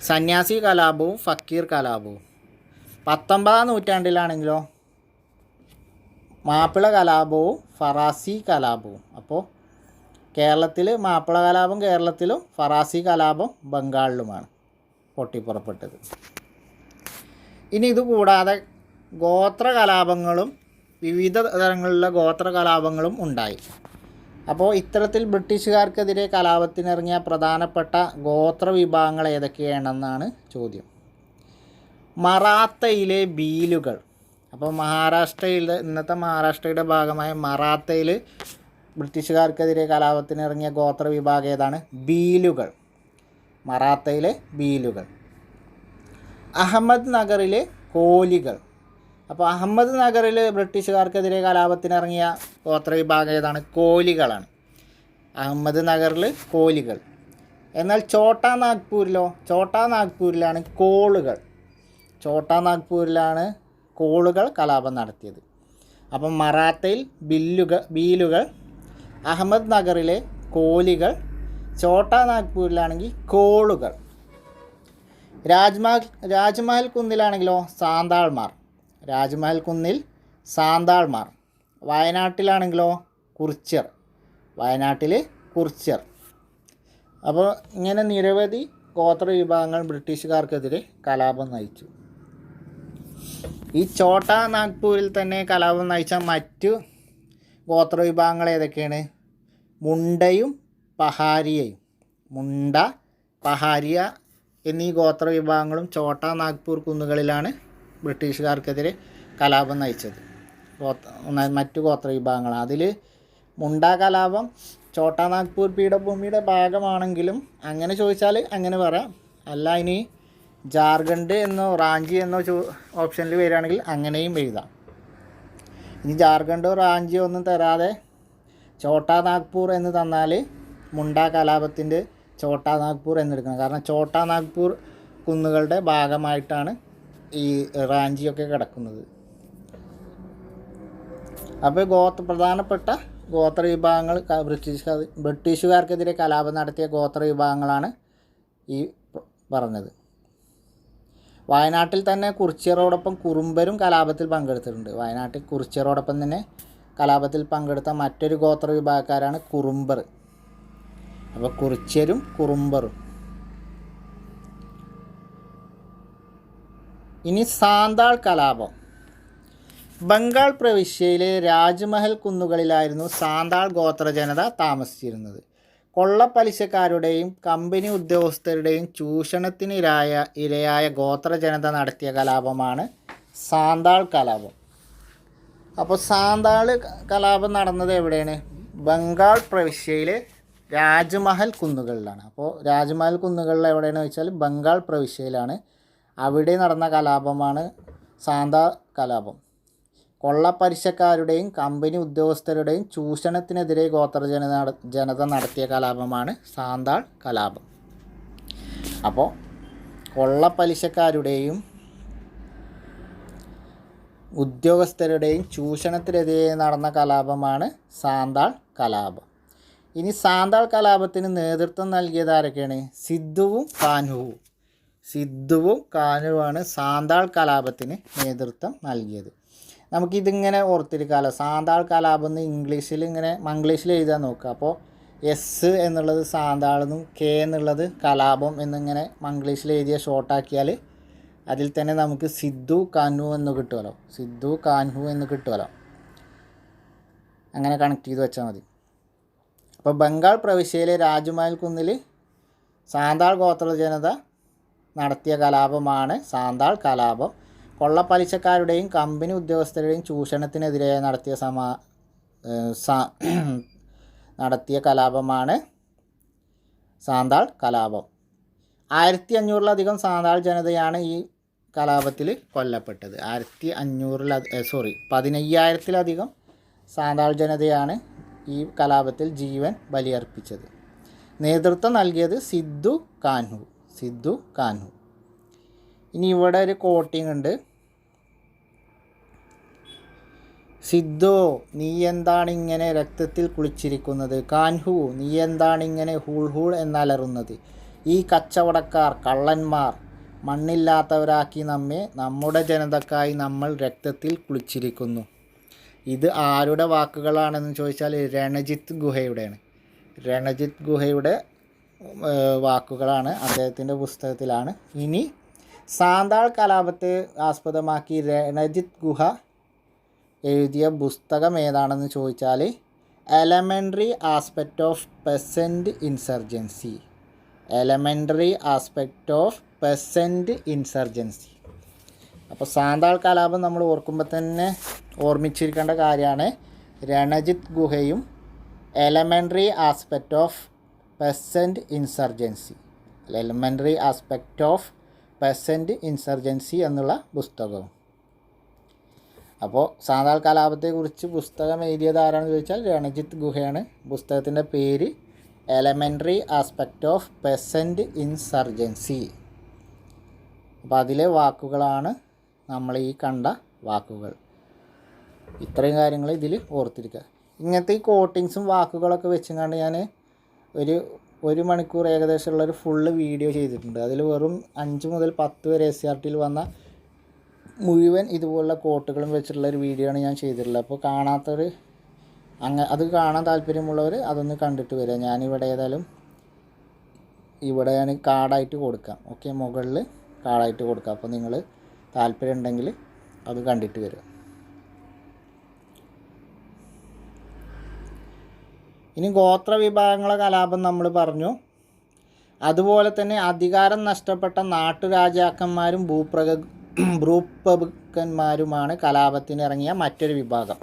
സന്യാസി കലാപവും ഫക്കീർ കലാപവും. 19ാം നൂറ്റാണ്ടിലാണെങ്കിലോ മാപ്പിള കലാപവും ഫറാസി കലാപവും. അപ്പോൾ കേരളത്തിൽ മാപ്പിള കലാപം കേരളത്തിലും ഫറാസി കലാപം ബംഗാളിലുമാണ് പൊട്ടിപ്പുറപ്പെട്ടത്. ഇനി ഇതുകൂടാതെ ഗോത്ര കലാപങ്ങളും വിവിധ തരങ്ങളിലുള്ള ഗോത്ര കലാപങ്ങളും ഉണ്ടായി. അപ്പോൾ ഇത്തരത്തിൽ ബ്രിട്ടീഷുകാർക്കെതിരെ കലാപത്തിനിറങ്ങിയ പ്രധാനപ്പെട്ട ഗോത്ര വിഭാഗങ്ങൾ ഏതൊക്കെയാണെന്നാണ് ചോദ്യം. മറാത്തയിലെ ഭീലുകൾ. അപ്പോൾ ഇന്നത്തെ മഹാരാഷ്ട്രയുടെ ഭാഗമായ മറാത്തയിൽ ബ്രിട്ടീഷുകാർക്കെതിരെ കലാപത്തിനിറങ്ങിയ ഗോത്ര വിഭാഗം ഏതാണ്? ഭീലുകൾ. മറാത്തയിലെ ഭീലുകൾ. അഹമ്മദ് നഗറിലെ കോലികൾ. അപ്പോൾ അഹമ്മദ് നഗറിൽ ബ്രിട്ടീഷുകാർക്കെതിരെ കലാപത്തിനിറങ്ങിയ ഗോത്ര വിഭാഗം ഏതാണ്? കോലികളാണ്. അഹമ്മദ് നഗറിൽ കോലികൾ. എന്നാൽ ഛോട്ടാ നാഗ്പൂരിലാണ് കോളുകൾ കലാപം നടത്തിയത്. അപ്പം മറാത്തയിൽ ബീലുകൾ, അഹമ്മദ് നഗറിലെ കോലികൾ, ഛോട്ടാ നാഗ്പൂരിലാണെങ്കിൽ കോളുകൾ. രാജ്മഹൽ കുന്നിലാണെങ്കിലോ സാന്താൾമാർ. വയനാട്ടിലാണെങ്കിലോ കുറിച്യർ. അപ്പോൾ ഇങ്ങനെ നിരവധി ഗോത്ര വിഭാഗങ്ങൾ ബ്രിട്ടീഷുകാർക്കെതിരെ കലാപം നയിച്ചു. ഈ ഛോട്ടാ നാഗ്പൂരിൽ തന്നെ കലാപം നയിച്ച മറ്റു ഗോത്ര വിഭാഗങ്ങൾ ഏതൊക്കെയാണ്? മുണ്ടയും പഹാരിയയും. പഹാരിയ എന്നീ ഗോത്ര വിഭാഗങ്ങളും ഛോട്ടാ നാഗ്പൂർ കുന്നുകളിലാണ് ബ്രിട്ടീഷുകാർക്കെതിരെ കലാപം നയിച്ചത്. മറ്റു ഗോത്ര വിഭാഗങ്ങൾ അതിൽ മുണ്ട കലാപം ഛോട്ടാ നാഗ്പൂർ പീഠഭൂമിയുടെ ഭാഗമാണെങ്കിലും അങ്ങനെ ചോദിച്ചാൽ അങ്ങനെ പറയാം. അല്ല ഇനി ജാർഖണ്ഡ് എന്നോ റാഞ്ചി എന്നോ ഓപ്ഷനിൽ വരികയാണെങ്കിൽ അങ്ങനെയും എഴുതാം. ഇനി ജാർഖണ്ഡോ റാഞ്ചിയോ ഒന്നും തരാതെ ഛോട്ടാ നാഗ്പൂർ എന്ന് തന്നാൽ മുണ്ട കലാപത്തിൻ്റെ ഛോട്ടാ നാഗ്പൂർ എന്നെടുക്കണം. കാരണം ഛോട്ടാ നാഗ്പൂർ കുന്നുകളുടെ ഭാഗമായിട്ടാണ് ഈ റാഞ്ചിയൊക്കെ കിടക്കുന്നത്. അപ്പോൾ പ്രധാനപ്പെട്ട ഗോത്ര വിഭാഗങ്ങൾ ബ്രിട്ടീഷുകാർക്കെതിരെ കലാപം നടത്തിയ ഗോത്ര വിഭാഗങ്ങളാണ് ഈ പറഞ്ഞത്. വയനാട്ടിൽ തന്നെ കുറിച്യരോടൊപ്പം കുറുമ്പരും കലാപത്തിൽ പങ്കെടുത്തിട്ടുണ്ട്. വയനാട്ടിൽ കുറിച്യരോടൊപ്പം തന്നെ കലാപത്തിൽ പങ്കെടുത്ത മറ്റൊരു ഗോത്ര വിഭാഗക്കാരാണ് കുറുമ്പർ. അപ്പോൾ കുറിച്യരും കുറുമ്പറും. ഇനി സാന്താൾ കലാപം. ബംഗാൾ പ്രവിശ്യയിലെ രാജ്മഹൽ കുന്നുകളിലായിരുന്നു സാന്താൾ ഗോത്ര ജനത താമസിച്ചിരുന്നത്. കൊള്ളപ്പലിശക്കാരുടെയും കമ്പനി ഉദ്യോഗസ്ഥരുടെയും ചൂഷണത്തിന് ഇരയായ ഗോത്ര ജനത നടത്തിയ കലാപമാണ് സാന്താൾ കലാപം. അപ്പോൾ സാന്താൾ കലാപം നടന്നത് എവിടെയാണ്? ബംഗാൾ പ്രവിശ്യയിലെ രാജ്മഹൽ കുന്നുകളിലാണ്. അപ്പോൾ രാജ്മഹൽ കുന്നുകളിൽ എവിടെയാണെന്ന് വെച്ചാൽ ബംഗാൾ പ്രവിശ്യയിലാണ്. അവിടെ നടന്ന കലാപമാണ് സാന്താൾ കലാപം. കൊള്ളപ്പലിശക്കാരുടെയും കമ്പനി ഉദ്യോഗസ്ഥരുടെയും ചൂഷണത്തിനെതിരെ ഗോത്ര ജനത നടത്തിയ കലാപമാണ് സാന്താൾ കലാപം. അപ്പോൾ കൊള്ളപ്പലിശക്കാരുടെയും ഉദ്യോഗസ്ഥരുടെയും ചൂഷണത്തിനെതിരെ നടന്ന കലാപമാണ് സാന്താൾ കലാപം. ഇനി സാന്താൾ കലാപത്തിന് നേതൃത്വം നൽകിയത് ആരൊക്കെയാണ്? സിദ്ധുവും കാനുവുമാണ് സാന്താൾ കലാപത്തിന് നേതൃത്വം നൽകിയത്. നമുക്കിതിങ്ങനെ ഓർത്തിരിക്കാമല്ലോ. സാന്താൾ കലാപം എന്ന് മംഗ്ലീഷിൽ എഴുതാൻ നോക്കുക. അപ്പോൾ എസ് എന്നുള്ളത് സാന്താളെന്നും കെ എന്നുള്ളത് കലാപം എന്നിങ്ങനെ മംഗ്ലീഷിൽ എഴുതിയ ഷോർട്ടാക്കിയാൽ അതിൽ തന്നെ നമുക്ക് സിദ്ധു കാൻഹു എന്ന് കിട്ടുമല്ലോ. അങ്ങനെ കണക്ട് ചെയ്ത് വെച്ചാൽ മതി. അപ്പോൾ ബംഗാൾ പ്രവിശ്യയിലെ രാജ്മഹൽ കുന്നിൽ സാന്താൾ ഗോത്ര ജനത നടത്തിയ കലാപമാണ് സാന്താൾ കലാപം. കൊള്ളപ്പലിശക്കാരുടെയും കമ്പനി ഉദ്യോഗസ്ഥരുടെയും ചൂഷണത്തിനെതിരെ നടത്തിയ കലാപമാണ് സാന്താൾ കലാപം. 1500-ലധികം സാന്താൾ ജനതയാണ് ഈ കലാപത്തിൽ കൊല്ലപ്പെട്ടത്. 15,000-ലധികം സാന്താൾ ജനതയാണ് ഈ കലാപത്തിൽ ജീവൻ ബലിയർപ്പിച്ചത്. നേതൃത്വം നൽകിയത് സിദ്ധു കാൻഹു. ഇനി ഇവിടെ ഒരു കോട്ടിങ് ഉണ്ട്. സിദ്ധു, നീ എന്താണിങ്ങനെ രക്തത്തിൽ കുളിച്ചിരിക്കുന്നത്? കാൻഹു, നീ എന്താണിങ്ങനെ ഹൂൾ എന്നലറുന്നത്? ഈ കച്ചവടക്കാർ, കള്ളന്മാർ മണ്ണില്ലാത്തവരാക്കി നമ്മെ, നമ്മുടെ ജനതക്കായി നമ്മൾ രക്തത്തിൽ കുളിച്ചിരിക്കുന്നു. ഇത് ആരുടെ വാക്കുകളാണെന്ന് ചോദിച്ചാൽ രണജിത്ത് ഗുഹയുടെ വാക്കുകളാണ്. അദ്ദേഹത്തിൻ്റെ പുസ്തകത്തിലാണ്. ഇനി സാന്താൾ കലാപത്തെ ആസ്പദമാക്കി രണജിത്ത് ഗുഹ എഴുതിയ പുസ്തകം ഏതാണെന്ന് ചോദിച്ചാൽ elementary aspect of peasant insurgency. അപ്പോൾ സാന്താൾ കലാപം നമ്മൾ ഓർക്കുമ്പോൾ തന്നെ ഓർമ്മിച്ചിരിക്കേണ്ട കാര്യമാണ് രണജിത്ത് ഗുഹയും elementary aspect of peasant insurgency എന്നുള്ള പുസ്തകവും. അപ്പോൾ സാന്താൾ കലാപത്തെക്കുറിച്ച് പുസ്തകം എഴുതിയത് ആരാണെന്ന് ചോദിച്ചാൽ രണജിത്ത് ഗുഹയാണ്. പുസ്തകത്തിൻ്റെ പേര് elementary aspect of peasant insurgency. അപ്പോൾ അതിലെ വാക്കുകളാണ് നമ്മൾ ഈ കണ്ട വാക്കുകൾ. ഇത്രയും കാര്യങ്ങൾ ഇതിൽ ഓർത്തിരിക്കുക. ഇങ്ങനത്തെ ഈ കോട്ടിങ്സും വാക്കുകളൊക്കെ വെച്ചുകൊണ്ട് ഞാൻ ഒരു മണിക്കൂർ ഏകദേശമുള്ളൊരു ഫുള്ള് വീഡിയോ ചെയ്തിട്ടുണ്ട്. അതിൽ വെറും 5 മുതൽ 10 വരെ SCRTയിൽ വന്ന മുഴുവൻ ഇതുപോലുള്ള കോട്ടുകളും വെച്ചിട്ടുള്ളൊരു വീഡിയോ ആണ് ഞാൻ ചെയ്തിട്ടുള്ളത്. അപ്പോൾ കാണാത്തവർ അത് കാണാൻ താല്പര്യമുള്ളവർ അതൊന്ന് കണ്ടിട്ട് വരിക. ഞാനിവിടെ ഏതായാലും ഇവിടെ ഞാൻ കാർഡായിട്ട് കൊടുക്കാം. ഓക്കെ, മുകളിൽ കാർഡായിട്ട് കൊടുക്കാം. അപ്പോൾ നിങ്ങൾ താല്പര്യം ഉണ്ടെങ്കിൽ അത് കണ്ടിട്ട് വരിക. ഇനി ഗോത്ര വിഭാഗങ്ങളെ കലാപം നമ്മൾ പറഞ്ഞു. അതുപോലെ തന്നെ അധികാരം നഷ്ടപ്പെട്ട നാട്ടുരാജാക്കന്മാരും ഭൂപ്രഭുക്കന്മാരുമാണ് കലാപത്തിന് ഇറങ്ങിയ മറ്റൊരു വിഭാഗം.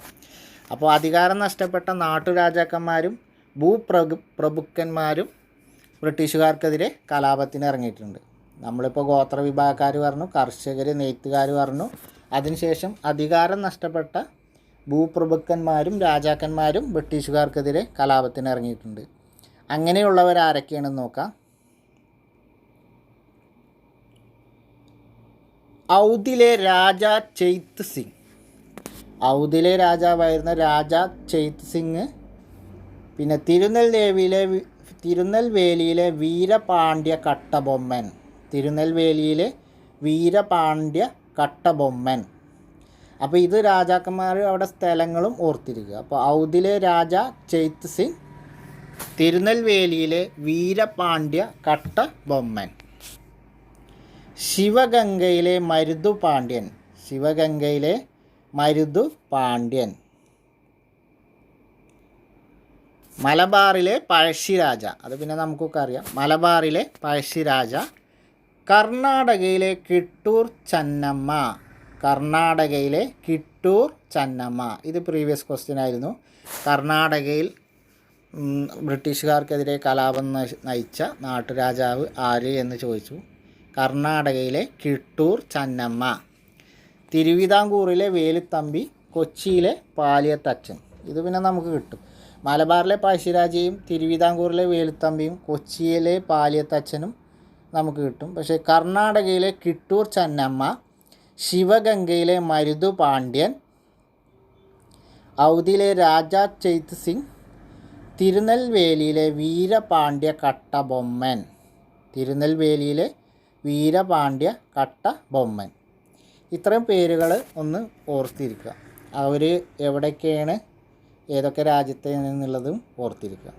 അപ്പോൾ അധികാരം നഷ്ടപ്പെട്ട നാട്ടുരാജാക്കന്മാരും ഭൂപ്രഭുക്കന്മാരും ബ്രിട്ടീഷുകാർക്കെതിരെ കലാപത്തിന് ഇറങ്ങിയിട്ടുണ്ട്. നമ്മളിപ്പോൾ ഗോത്ര വിഭാഗക്കാർ പറഞ്ഞു, കർഷകർ, നെയ്ത്തുകാർ പറഞ്ഞു. അതിനുശേഷം അധികാരം നഷ്ടപ്പെട്ട ഭൂപ്രഭുക്കന്മാരും രാജാക്കന്മാരും ബ്രിട്ടീഷുകാർക്കെതിരെ കലാപത്തിന് ഇറങ്ങിയിട്ടുണ്ട്. അങ്ങനെയുള്ളവരാരൊക്കെയാണെന്ന് നോക്കാം. ഔദിലെ രാജ ചെയ്ത് സിംഗ്. ഔദിലെ രാജാവായിരുന്ന രാജ ചെയ്ത് സിംഗ്. പിന്നെ തിരുനെൽവേലിയിലെ വീരപാണ്ഡ്യ കട്ടബൊമ്മൻ. തിരുനെൽവേലിയിലെ വീരപാണ്ഡ്യ കട്ടബൊമ്മൻ. അപ്പോൾ ഇത് രാജാക്കന്മാർ അവിടെ സ്ഥലങ്ങളും ഓർത്തിരിക്കുക. അപ്പോൾ ഔദിലെ രാജ ചെയ്ത് സിംഗ്, തിരുനെൽവേലിയിലെ വീരപാണ്ഡ്യ കട്ടബൊമ്മൻ. ശിവഗംഗയിലെ മരുതുപാണ്ഡ്യൻ. ശിവഗംഗയിലെ മരുതുപാണ്ഡ്യൻ. മലബാറിലെ പഴശ്ശിരാജ. അത് പിന്നെ നമുക്കൊക്കെ അറിയാം. മലബാറിലെ പഴശ്ശിരാജ. കർണാടകയിലെ കിട്ടൂർ ചന്നമ്മ. കർണാടകയിലെ കിട്ടൂർ ചന്നമ്മ. ഇത് പ്രീവിയസ് ക്വസ്റ്റ്യൻ ആയിരുന്നു. കർണാടകയിൽ ബ്രിട്ടീഷുകാർക്കെതിരെ കലാപം നയിച്ച നാട്ടുരാജാവ് ആര് എന്ന് ചോദിച്ചു. കർണാടകയിലെ കിട്ടൂർ ചന്നമ്മ. തിരുവിതാംകൂറിലെ വേലുത്തമ്പി. കൊച്ചിയിലെ പാലിയത്തച്ഛൻ. ഇത് പിന്നെ നമുക്ക് കിട്ടും. മലബാറിലെ പഴശ്ശിരാജയും തിരുവിതാംകൂറിലെ വേലുത്തമ്പിയും കൊച്ചിയിലെ പാലിയത്തച്ഛനും നമുക്ക് കിട്ടും. പക്ഷേ കർണാടകയിലെ കിട്ടൂർ ചന്നമ്മ, ശിവഗംഗയിലെ മരുതുപാണ്ഡ്യൻ, ഔദിലെ രാജ ചെയ്ത് സിംഗ്, തിരുനെൽവേലിയിലെ വീരപാണ്ഡ്യ കട്ടബൊമ്മൻ. തിരുനെൽവേലിയിലെ വീരപാണ്ഡ്യ കട്ടബൊമ്മൻ. ഇത്രയും പേരുകൾ ഒന്ന് ഓർത്തിരിക്കുക. അവർ എവിടെയൊക്കെയാണ്, ഏതൊക്കെ രാജ്യത്തെന്നുള്ളതും ഓർത്തിരിക്കുക.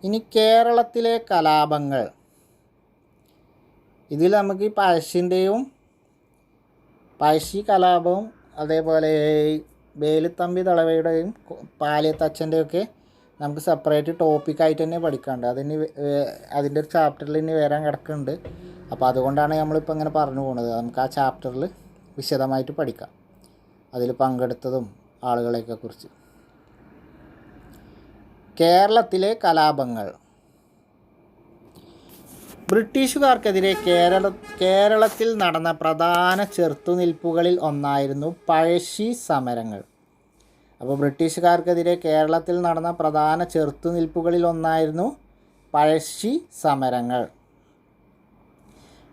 ഇനി കേരളത്തിലെ കലാപങ്ങൾ. ഇതിൽ നമുക്ക് ഈ പഴശ്ശി കലാപവും അതേപോലെ വേലുത്തമ്പി ദളവയുടെയും പാലിയത്തച്ഛൻ്റെയൊക്കെ നമുക്ക് സെപ്പറേറ്റ് ടോപ്പിക്കായിട്ട് തന്നെ പഠിക്കാനുണ്ട്. അതിൻ്റെ ഒരു ചാപ്റ്ററിൽ ഇനി വരാൻ കിടക്കുന്നുണ്ട്. അപ്പോൾ അതുകൊണ്ടാണ് നമ്മളിപ്പോൾ ഇങ്ങനെ പറഞ്ഞു പോകുന്നത്. നമുക്ക് ആ ചാപ്റ്ററിൽ വിശദമായിട്ട് പഠിക്കാം, അതിൽ പങ്കെടുത്തതും ആളുകളെയൊക്കെ കുറിച്ച്. കേരളത്തിലെ കലാപങ്ങൾ. ബ്രിട്ടീഷുകാർക്കെതിരെ കേരളത്തിൽ നടന്ന പ്രധാന ചെറുത്തുനിൽപ്പുകളിൽ ഒന്നായിരുന്നു പഴശ്ശി സമരങ്ങൾ. അപ്പോൾ ബ്രിട്ടീഷുകാർക്കെതിരെ കേരളത്തിൽ നടന്ന പ്രധാന ചെറുത്തുനിൽപ്പുകളിൽ ഒന്നായിരുന്നു പഴശ്ശി സമരങ്ങൾ.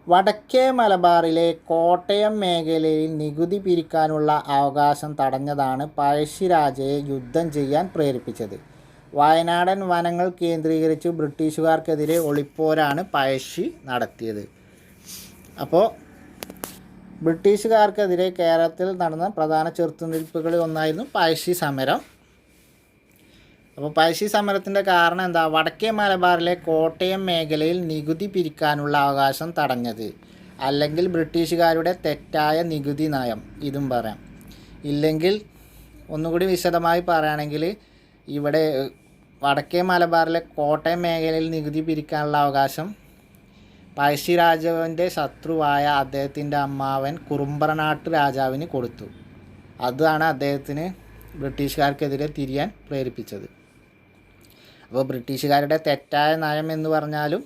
വടക്കേ മലബാറിലെ കോട്ടയം മേഖലയിൽ നികുതി പിരിക്കാനുള്ള അവകാശം തടഞ്ഞതാണ് പഴശ്ശിരാജയെ യുദ്ധം ചെയ്യാൻ പ്രേരിപ്പിച്ചത്. വയനാടൻ വനങ്ങൾ കേന്ദ്രീകരിച്ച് ബ്രിട്ടീഷുകാർക്കെതിരെ ഒളിപ്പോരാണ് പഴശ്ശി നടത്തിയത്. അപ്പോൾ ബ്രിട്ടീഷുകാർക്കെതിരെ കേരളത്തിൽ നടന്ന പ്രധാന ചെറുത്തുനിൽപ്പുകളിൽ ഒന്നായിരുന്നു പഴശ്ശി സമരം. അപ്പോൾ പഴശ്ശി സമരത്തിൻ്റെ കാരണം എന്താ? വടക്കേ മലബാറിലെ കോട്ടയം മേഖലയിൽ നികുതി പിരിക്കാനുള്ള അവകാശം തടഞ്ഞത്, അല്ലെങ്കിൽ ബ്രിട്ടീഷുകാരുടെ തെറ്റായ നികുതി നയം, ഇതും പറയാം. ഇല്ലെങ്കിൽ ഒന്നുകൂടി വിശദമായി പറയുകയാണെങ്കിൽ, ഇവിടെ വടക്കേ മലബാറിലെ കോട്ടയം മേഖലയിൽ നികുതി പിരിക്കാനുള്ള അവകാശം പഴശ്ശിരാജാവിൻ്റെ ശത്രുവായ അദ്ദേഹത്തിൻ്റെ അമ്മാവൻ കുറുമ്പ്രനാട്ട് രാജാവിന് കൊടുത്തു. അതാണ് അദ്ദേഹത്തിന് ബ്രിട്ടീഷുകാർക്കെതിരെ തിരിയാൻ പ്രേരിപ്പിച്ചത്. അപ്പോൾ ബ്രിട്ടീഷുകാരുടെ തെറ്റായ നയം എന്ന് പറഞ്ഞാലും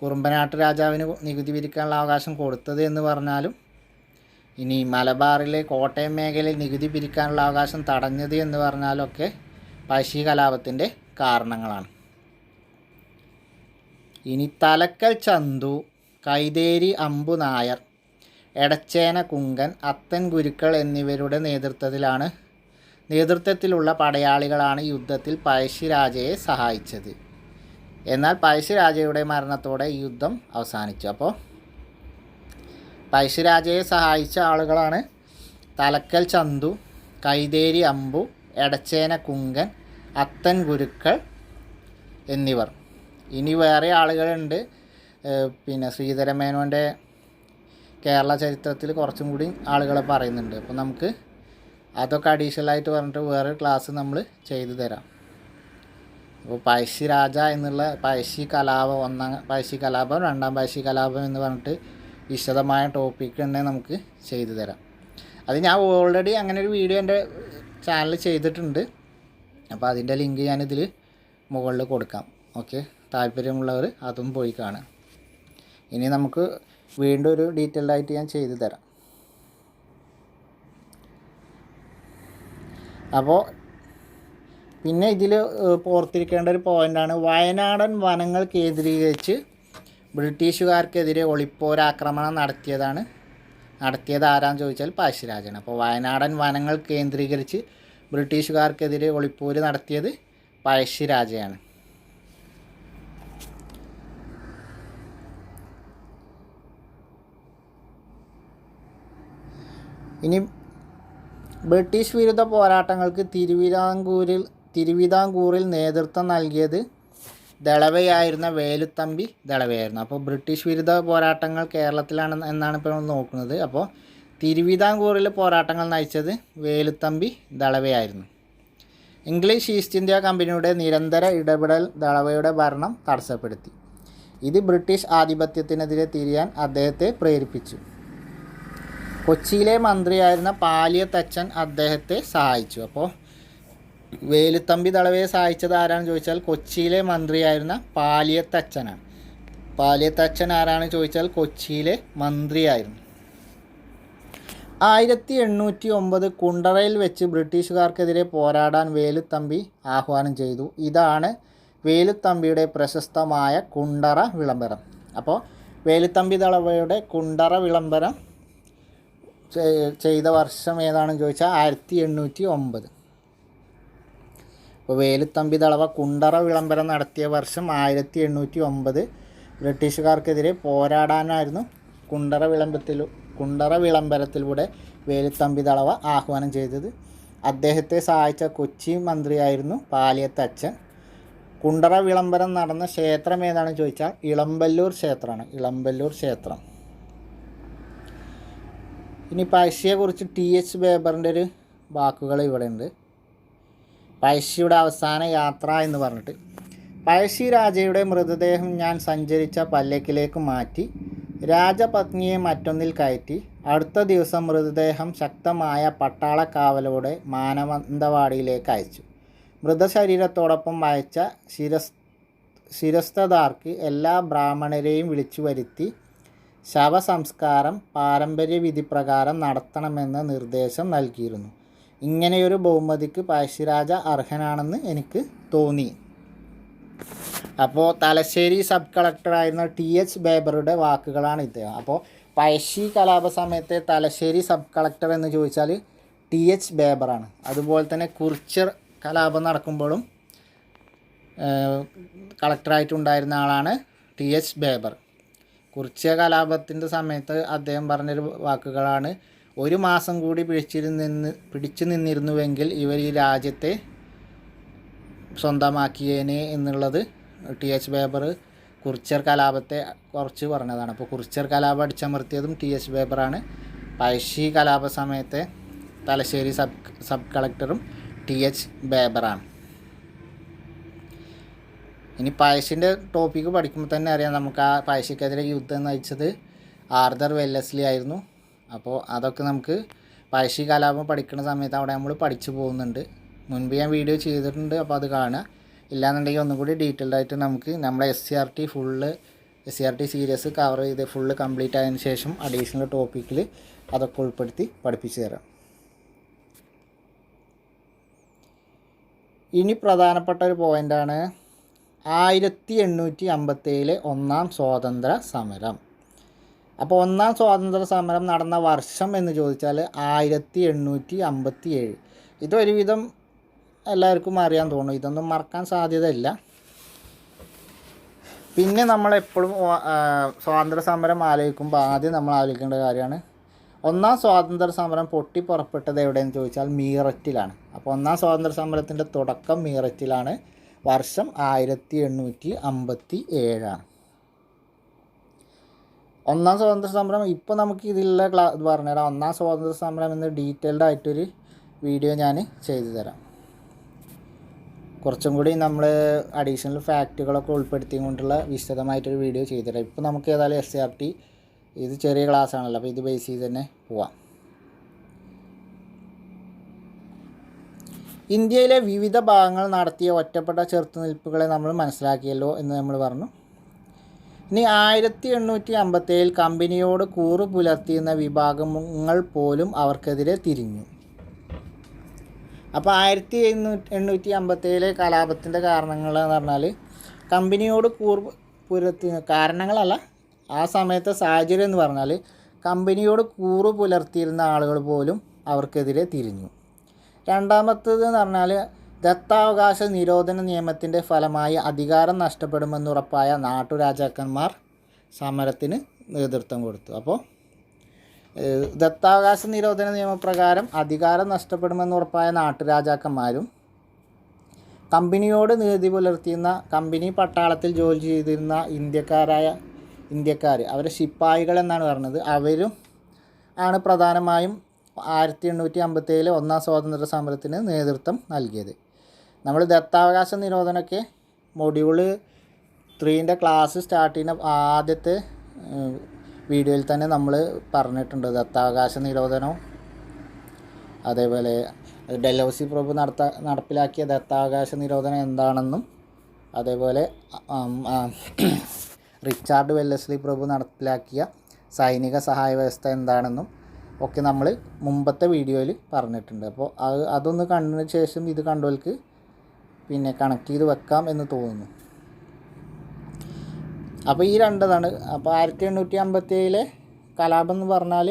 കുറുമ്പ്രനാട്ട് രാജാവിന് നികുതി പിരിക്കാനുള്ള അവകാശം കൊടുത്തത് എന്ന് പറഞ്ഞാലും ഇനി മലബാറിലെ കോട്ടയം മേഖലയിൽ നികുതി പിരിക്കാനുള്ള അവകാശം തടഞ്ഞത് എന്ന് പറഞ്ഞാലൊക്കെ പഴശ്ശി കലാപത്തിൻ്റെ കാരണങ്ങളാണ്. ഇനി തലക്കൽ ചന്തു, കൈതേരി അമ്പു നായർ, എടച്ചേന കുങ്കൻ, അത്തൻ ഗുരുക്കൾ എന്നിവരുടെ നേതൃത്വത്തിലുള്ള പടയാളികളാണ് യുദ്ധത്തിൽ പഴശ്ശിരാജയെ സഹായിച്ചത്. എന്നാൽ പഴശ്ശിരാജയുടെ മരണത്തോടെ ഈ യുദ്ധം അവസാനിച്ചു. അപ്പോൾ പഴശ്ശിരാജയെ സഹായിച്ച ആളുകളാണ് തലക്കൽ ചന്തു, കൈതേരി അമ്പു, എടച്ചേന കുങ്കൻ, അത്തൻ ഗുരുക്കൾ എന്നിവർ. ഇനി വേറെ ആളുകളുണ്ട്. പിന്നെ ശ്രീധരമേനോൻ്റെ കേരള ചരിത്രത്തിൽ കുറച്ചും കൂടി ആളുകളെ പറയുന്നുണ്ട്. അപ്പോൾ നമുക്ക് അതൊക്കെ അഡീഷണലായിട്ട് പറഞ്ഞിട്ട് വേറെ ക്ലാസ് നമ്മൾ ചെയ്തു തരാം. അപ്പോൾ പഴശ്ശി രാജ എന്നുള്ള പഴശ്ശി കലാപം, പഴശ്ശി കലാപം, രണ്ടാം പഴശ്ശി കലാപം എന്ന് പറഞ്ഞിട്ട് വിശദമായ ടോപ്പിക്ക് തന്നെ നമുക്ക് ചെയ്തു തരാം. അത് ഞാൻ ഓൾറെഡി അങ്ങനെ ഒരു വീഡിയോ എൻ്റെ ചാനൽ ചെയ്തിട്ടുണ്ട്. അപ്പോൾ അതിൻ്റെ ലിങ്ക് ഞാനിതിൽ മുകളിൽ കൊടുക്കാം. ഓക്കെ, താല്പര്യമുള്ളവർ അതും പോയി കാണാം. ഇനി നമുക്ക് വീണ്ടും ഒരു ഡീറ്റെയിൽഡായിട്ട് ഞാൻ ചെയ്തു തരാം. അപ്പോൾ പിന്നെ ഇതിൽ ഓർത്തിരിക്കേണ്ട ഒരു പോയിൻ്റാണ്, വയനാടൻ വനങ്ങൾ കേന്ദ്രീകരിച്ച് ബ്രിട്ടീഷുകാർക്കെതിരെ ഒളിപ്പോരാക്രമണം നടത്തിയത് ആരാന്ന് ചോദിച്ചാൽ പഴശ്ശിരാജാണ്. അപ്പോൾ വയനാടൻ വനങ്ങൾ കേന്ദ്രീകരിച്ച് ബ്രിട്ടീഷുകാർക്കെതിരെ ഒളിപ്പോര് നടത്തിയത് പഴശ്ശിരാജയാണ്. ഇനി ബ്രിട്ടീഷ് വിരുദ്ധ പോരാട്ടങ്ങൾക്ക് തിരുവിതാംകൂറിൽ നേതൃത്വം നൽകിയത് ദളവയായിരുന്ന വേലുത്തമ്പി ദളവയായിരുന്നു. അപ്പോൾ ബ്രിട്ടീഷ് വിരുദ്ധ പോരാട്ടങ്ങൾ കേരളത്തിലാണ് എന്നാണ് ഇപ്പോൾ നമ്മൾ നോക്കുന്നത്. അപ്പോൾ തിരുവിതാംകൂറിൽ പോരാട്ടങ്ങൾ നയിച്ചത് വേലുത്തമ്പി ദളവയായിരുന്നു. ഇംഗ്ലീഷ് ഈസ്റ്റ് ഇന്ത്യ കമ്പനിയുടെ നിരന്തര ഇടപെടൽ ദളവയുടെ ഭരണം തടസ്സപ്പെടുത്തി. ഇത് ബ്രിട്ടീഷ് ആധിപത്യത്തിനെതിരെ തിരിയാൻ അദ്ദേഹത്തെ പ്രേരിപ്പിച്ചു. കൊച്ചിയിലെ മന്ത്രിയായിരുന്ന പാലിയത്തച്ഛൻ അദ്ദേഹത്തെ സഹായിച്ചു. അപ്പോൾ വേലുത്തമ്പി ദളവയെ സഹായിച്ചത് ആരാണെന്ന് ചോദിച്ചാൽ കൊച്ചിയിലെ മന്ത്രിയായിരുന്ന പാലിയത്തച്ഛനാണ്. പാലിയത്തച്ഛൻ ആരാണെന്ന് ചോദിച്ചാൽ കൊച്ചിയിലെ മന്ത്രിയായിരുന്നു. 1809 കുണ്ടറയിൽ വെച്ച് ബ്രിട്ടീഷുകാർക്കെതിരെ പോരാടാൻ വേലുത്തമ്പി ആഹ്വാനം ചെയ്തു. ഇതാണ് വേലുത്തമ്പിയുടെ പ്രശസ്തമായ കുണ്ടറ വിളംബരം. അപ്പോൾ വേലുത്തമ്പി ദളവയുടെ കുണ്ടറ വിളംബരം ചെയ്ത വർഷം ഏതാണെന്ന് ചോദിച്ചാൽ 1809. അപ്പോൾ വേലുത്തമ്പി ദളവ കുണ്ടറ വിളംബരം നടത്തിയ വർഷം 1809. ബ്രിട്ടീഷുകാർക്കെതിരെ പോരാടാനായിരുന്നു കുണ്ടറ വിളംബരത്തിലൂടെ വേലുത്തമ്പി ദളവ ആഹ്വാനം ചെയ്തത്. അദ്ദേഹത്തെ സഹായിച്ച കൊച്ചി മന്ത്രിയായിരുന്നു പാലിയത്തച്ഛൻ. കുണ്ടറ വിളംബരം നടന്ന ക്ഷേത്രം ഏതാണെന്ന് ചോദിച്ചാൽ ഇളമ്പല്ലൂർ ക്ഷേത്രമാണ്. ഇളമ്പല്ലൂർ ക്ഷേത്രം. ഇനി പഴശ്ശിയെക്കുറിച്ച് TH ബേബറിൻ്റെ ഒരു വാക്കുകൾ ഇവിടെ ഉണ്ട്. പഴശ്ശിയുടെ അവസാന യാത്ര എന്ന് പറഞ്ഞിട്ട്, പഴശ്ശി രാജയുടെ മൃതദേഹം ഞാൻ സഞ്ചരിച്ച പല്ലക്കിലേക്ക് മാറ്റി രാജപത്നിയെ മറ്റൊന്നിൽ കയറ്റി അടുത്ത ദിവസം മൃതദേഹം ശക്തമായ പട്ടാള കാവലോടെ മാനന്തവാടിയിലേക്ക് അയച്ചു. മൃതശരീരത്തോടൊപ്പം അയച്ച ശിരസ്തദാർക്ക് എല്ലാ ബ്രാഹ്മണരെയും വിളിച്ചു വരുത്തി ശവസംസ്കാരം പാരമ്പര്യ വിധിപ്രകാരം നടത്തണമെന്ന നിർദ്ദേശം നൽകിയിരുന്നു. ഇങ്ങനെയൊരു ബഹുമതിക്ക് പഴശ്ശിരാജ അർഹനാണെന്ന് എനിക്ക് തോന്നി. അപ്പോൾ തലശ്ശേരി സബ് കളക്ടറായിരുന്ന TH ബേബറുടെ വാക്കുകളാണ് ഇത്. അപ്പോൾ പഴശ്ശി കലാപ സമയത്തെ തലശ്ശേരി സബ് കളക്ടർ എന്ന് ചോദിച്ചാൽ TH ബേബറാണ്. അതുപോലെ തന്നെ കുറിച്യർ കലാപം നടക്കുമ്പോഴും കളക്ടറായിട്ടുണ്ടായിരുന്ന ആളാണ് TH ബേബർ. കുറിച്യ കലാപത്തിൻ്റെ സമയത്ത് അദ്ദേഹം പറഞ്ഞൊരു വാക്കുകളാണ്, 1 മാസം കൂടി പിടിച്ചു നിന്നിരുന്നുവെങ്കിൽ ഇവർ ഈ രാജ്യത്തെ സ്വന്തമാക്കിയേനെ എന്നുള്ളത് TH ബേബർ കുറിച്യർ കലാപത്തെ കുറിച്ച് പറഞ്ഞതാണ്. അപ്പോൾ കുറിച്യർ കലാപം അടിച്ചമർത്തിയതും TH ബേബറാണ്. പഴശ്ശി കലാപ സമയത്തെ തലശ്ശേരി സബ് കളക്ടറും TH ബേബറാണ്. ഇനി പഴശ്ശിൻ്റെ ടോപ്പിക്ക് പഠിക്കുമ്പോൾ തന്നെ അറിയാം, നമുക്ക് ആ പഴശ്ശിക്കെതിരെ യുദ്ധം നയിച്ചത് ആർതർ വെല്ലസ്ലി ആയിരുന്നു. അപ്പോൾ അതൊക്കെ നമുക്ക് പഴശ്ശി കലാപം പഠിക്കുന്ന സമയത്ത് അവിടെ നമ്മൾ പഠിച്ചു പോകുന്നുണ്ട്. മുൻപ് ഞാൻ വീഡിയോ ചെയ്തിട്ടുണ്ട്, അപ്പോൾ അത് കാണുക. ഇല്ലാന്നുണ്ടെങ്കിൽ ഒന്നും കൂടി ഡീറ്റെയിൽഡായിട്ട് നമുക്ക് നമ്മുടെ SCRT സീരീസ് കവർ ചെയ്ത് ഫുള്ള് കംപ്ലീറ്റ് ആയതിനു ശേഷം അഡീഷണൽ ടോപ്പിക്കിൽ അതൊക്കെ ഉൾപ്പെടുത്തി പഠിപ്പിച്ചു തരാം. ഇനി പ്രധാനപ്പെട്ട ഒരു പോയിൻ്റാണ് 1857 ഒന്നാം സ്വാതന്ത്ര്യ സമരം. അപ്പോൾ ഒന്നാം സ്വാതന്ത്ര്യ സമരം നടന്ന വർഷം എന്ന് ചോദിച്ചാൽ 1857. ഇതൊരുവിധം എല്ലാവർക്കും അറിയാൻ തോന്നും, ഇതൊന്നും മറക്കാൻ സാധ്യതയില്ല. പിന്നെ നമ്മളെപ്പോഴും സ്വാതന്ത്ര്യ സമരം ആലോചിക്കുമ്പോൾ ആദ്യം നമ്മൾ ആലോചിക്കേണ്ട കാര്യമാണ് ഒന്നാം സ്വാതന്ത്ര്യ സമരം പൊട്ടിപ്പുറപ്പെട്ടത് എവിടെയെന്ന് ചോദിച്ചാൽ മീററ്റിലാണ്. അപ്പോൾ ഒന്നാം സ്വാതന്ത്ര്യ സമരത്തിൻ്റെ തുടക്കം മീററ്റിലാണ്. വർഷം 1857. ഒന്നാം സ്വാതന്ത്ര്യ സമരം ഇപ്പോൾ നമുക്ക് ഇതിലുള്ള ഇത് പറഞ്ഞുതരാം. ഒന്നാം സ്വാതന്ത്ര്യ സമരം എന്ന് ഡീറ്റെയിൽഡ് ആയിട്ടൊരു വീഡിയോ ഞാൻ ചെയ്തു തരാം. കുറച്ചും കൂടി നമ്മൾ അഡീഷണൽ ഫാക്റ്റുകളൊക്കെ ഉൾപ്പെടുത്തിക്കൊണ്ടുള്ള വിശദമായിട്ടൊരു വീഡിയോ ചെയ്തു തരാം. ഇപ്പോൾ നമുക്ക് ഏതായാലും SCRT ഇത് ചെറിയ ക്ലാസ് ആണല്ലോ, അപ്പോൾ ഇത് ബേസ് ചെയ്ത് തന്നെ പോവാം. ഇന്ത്യയിലെ വിവിധ ഭാഗങ്ങൾ നടത്തിയ ഒറ്റപ്പെട്ട ചെറുത്തുനിൽപ്പുകളെ നമ്മൾ മനസ്സിലാക്കിയല്ലോ എന്ന് നമ്മൾ പറഞ്ഞു. ഇനി 1857 കമ്പനിയോട് കൂറ് പുലർത്തിയിരുന്ന വിഭാഗങ്ങൾ പോലും അവർക്കെതിരെ തിരിഞ്ഞു. അപ്പോൾ 1857 കലാപത്തിൻ്റെ കാരണങ്ങൾ എന്ന് പറഞ്ഞാൽ കമ്പനിയോട് കൂറ് പുലർത്തി കാരണങ്ങളല്ല, ആ സമയത്തെ സാഹചര്യം എന്ന് പറഞ്ഞാൽ കമ്പനിയോട് കൂറ് പുലർത്തിയിരുന്ന ആളുകൾ പോലും അവർക്കെതിരെ തിരിഞ്ഞു. രണ്ടാമത്തേത് എന്ന് പറഞ്ഞാൽ ദത്താവകാശ നിരോധന നിയമത്തിൻ്റെ ഫലമായി അധികാരം നഷ്ടപ്പെടുമെന്നുറപ്പായ നാട്ടുരാജാക്കന്മാർ സമരത്തിന് നേതൃത്വം കൊടുത്തു. അപ്പോൾ ദത്താവകാശ നിരോധന നിയമപ്രകാരം അധികാരം നഷ്ടപ്പെടുമെന്നുറപ്പായ നാട്ടുരാജാക്കന്മാരും കമ്പനിയോട് നീതി പുലർത്തിയിരുന്ന കമ്പനി പട്ടാളത്തിൽ ജോലി ചെയ്തിരുന്ന ഇന്ത്യക്കാർ അവരെ ശിപ്പായികൾ എന്നാണ് പറഞ്ഞത്, അവരും ആണ് പ്രധാനമായും 1857 ഒന്നാം സ്വാതന്ത്ര്യ സമരത്തിന് നേതൃത്വം നൽകിയത്. നമ്മൾ ദത്താവകാശ നിരോധനമൊക്കെ മൊഡ്യൂൾ 3ൻ്റെ ക്ലാസ് സ്റ്റാർട്ട് ചെയ്യുന്ന ആദ്യത്തെ വീഡിയോയിൽ തന്നെ നമ്മൾ പറഞ്ഞിട്ടുണ്ട്. ദത്താവകാശ നിരോധനവും അതേപോലെ ഡൽഹൌസി പ്രഭു നടപ്പിലാക്കിയ ദത്താവകാശ നിരോധനം എന്താണെന്നും അതേപോലെ റിച്ചാർഡ് വെല്ലസ്ലി പ്രഭു നടപ്പിലാക്കിയ സൈനിക സഹായ വ്യവസ്ഥ എന്താണെന്നും ഒക്കെ നമ്മൾ മുമ്പത്തെ വീഡിയോയിൽ പറഞ്ഞിട്ടുണ്ട്. അപ്പോൾ അതൊന്ന് കണ്ടതിന് ശേഷം ഇത് കണ്ടവർക്ക് പിന്നെ കണക്ട് ചെയ്ത് വെക്കാം എന്ന് തോന്നുന്നു. അപ്പോൾ ഈ രണ്ടതാണ്. അപ്പോൾ 1857 കലാപം എന്ന് പറഞ്ഞാൽ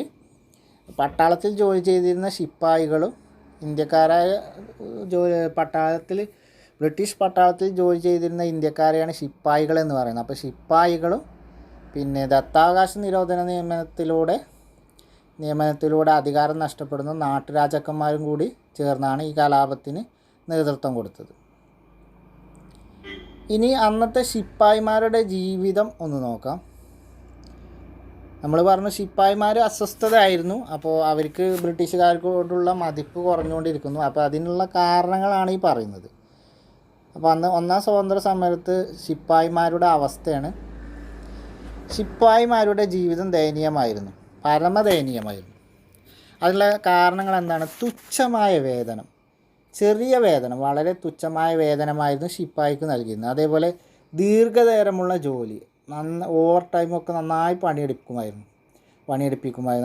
പട്ടാളത്തിൽ ജോലി ചെയ്തിരുന്ന ശിപ്പായികളും ഇന്ത്യക്കാരായ ബ്രിട്ടീഷ് പട്ടാളത്തിൽ ജോലി ചെയ്തിരുന്ന ഇന്ത്യക്കാരെയാണ് ശിപ്പായികൾ എന്ന് പറയുന്നത്. അപ്പോൾ ശിപ്പായികളും പിന്നെ ദത്താവകാശ നിരോധന നിയമനത്തിലൂടെ അധികാരം നഷ്ടപ്പെടുന്ന നാട്ടുരാജാക്കന്മാരും കൂടി ചേർന്നാണ് ഈ കലാപത്തിന് നേതൃത്വം കൊടുത്തത്. ഇനി അന്നത്തെ ശിപ്പായിമാരുടെ ജീവിതം ഒന്ന് നോക്കാം. നമ്മൾ പറഞ്ഞു ശിപ്പായിമാർ അസ്വസ്ഥരായിരുന്നു. അപ്പോൾ അവർക്ക് ബ്രിട്ടീഷുകാർക്കോടുള്ള മതിപ്പ് കുറഞ്ഞുകൊണ്ടിരിക്കുന്നു. അപ്പോൾ അതിനുള്ള കാരണങ്ങളാണ് ഈ പറയുന്നത്. അപ്പോൾ അന്ന് ഒന്നാം സ്വാതന്ത്ര്യ സമരത്ത് ശിപ്പായിമാരുടെ അവസ്ഥയാണ്. ശിപ്പായിമാരുടെ ജീവിതം ദയനീയമായിരുന്നു, പരമദയനീയമായിരുന്നു. അതിനുള്ള കാരണങ്ങൾ എന്താണ്? തുച്ഛമായ വേതനം, ചെറിയ വേതനം, വളരെ തുച്ഛമായ വേതനമായിരുന്നു ശിപ്പായിക്ക് നൽകിയിരുന്നത്. അതേപോലെ ദീർഘനേരമുള്ള ജോലി, ഓവർ ടൈമൊക്കെ നന്നായി പണിയെടുപ്പിക്കുമായിരുന്നു.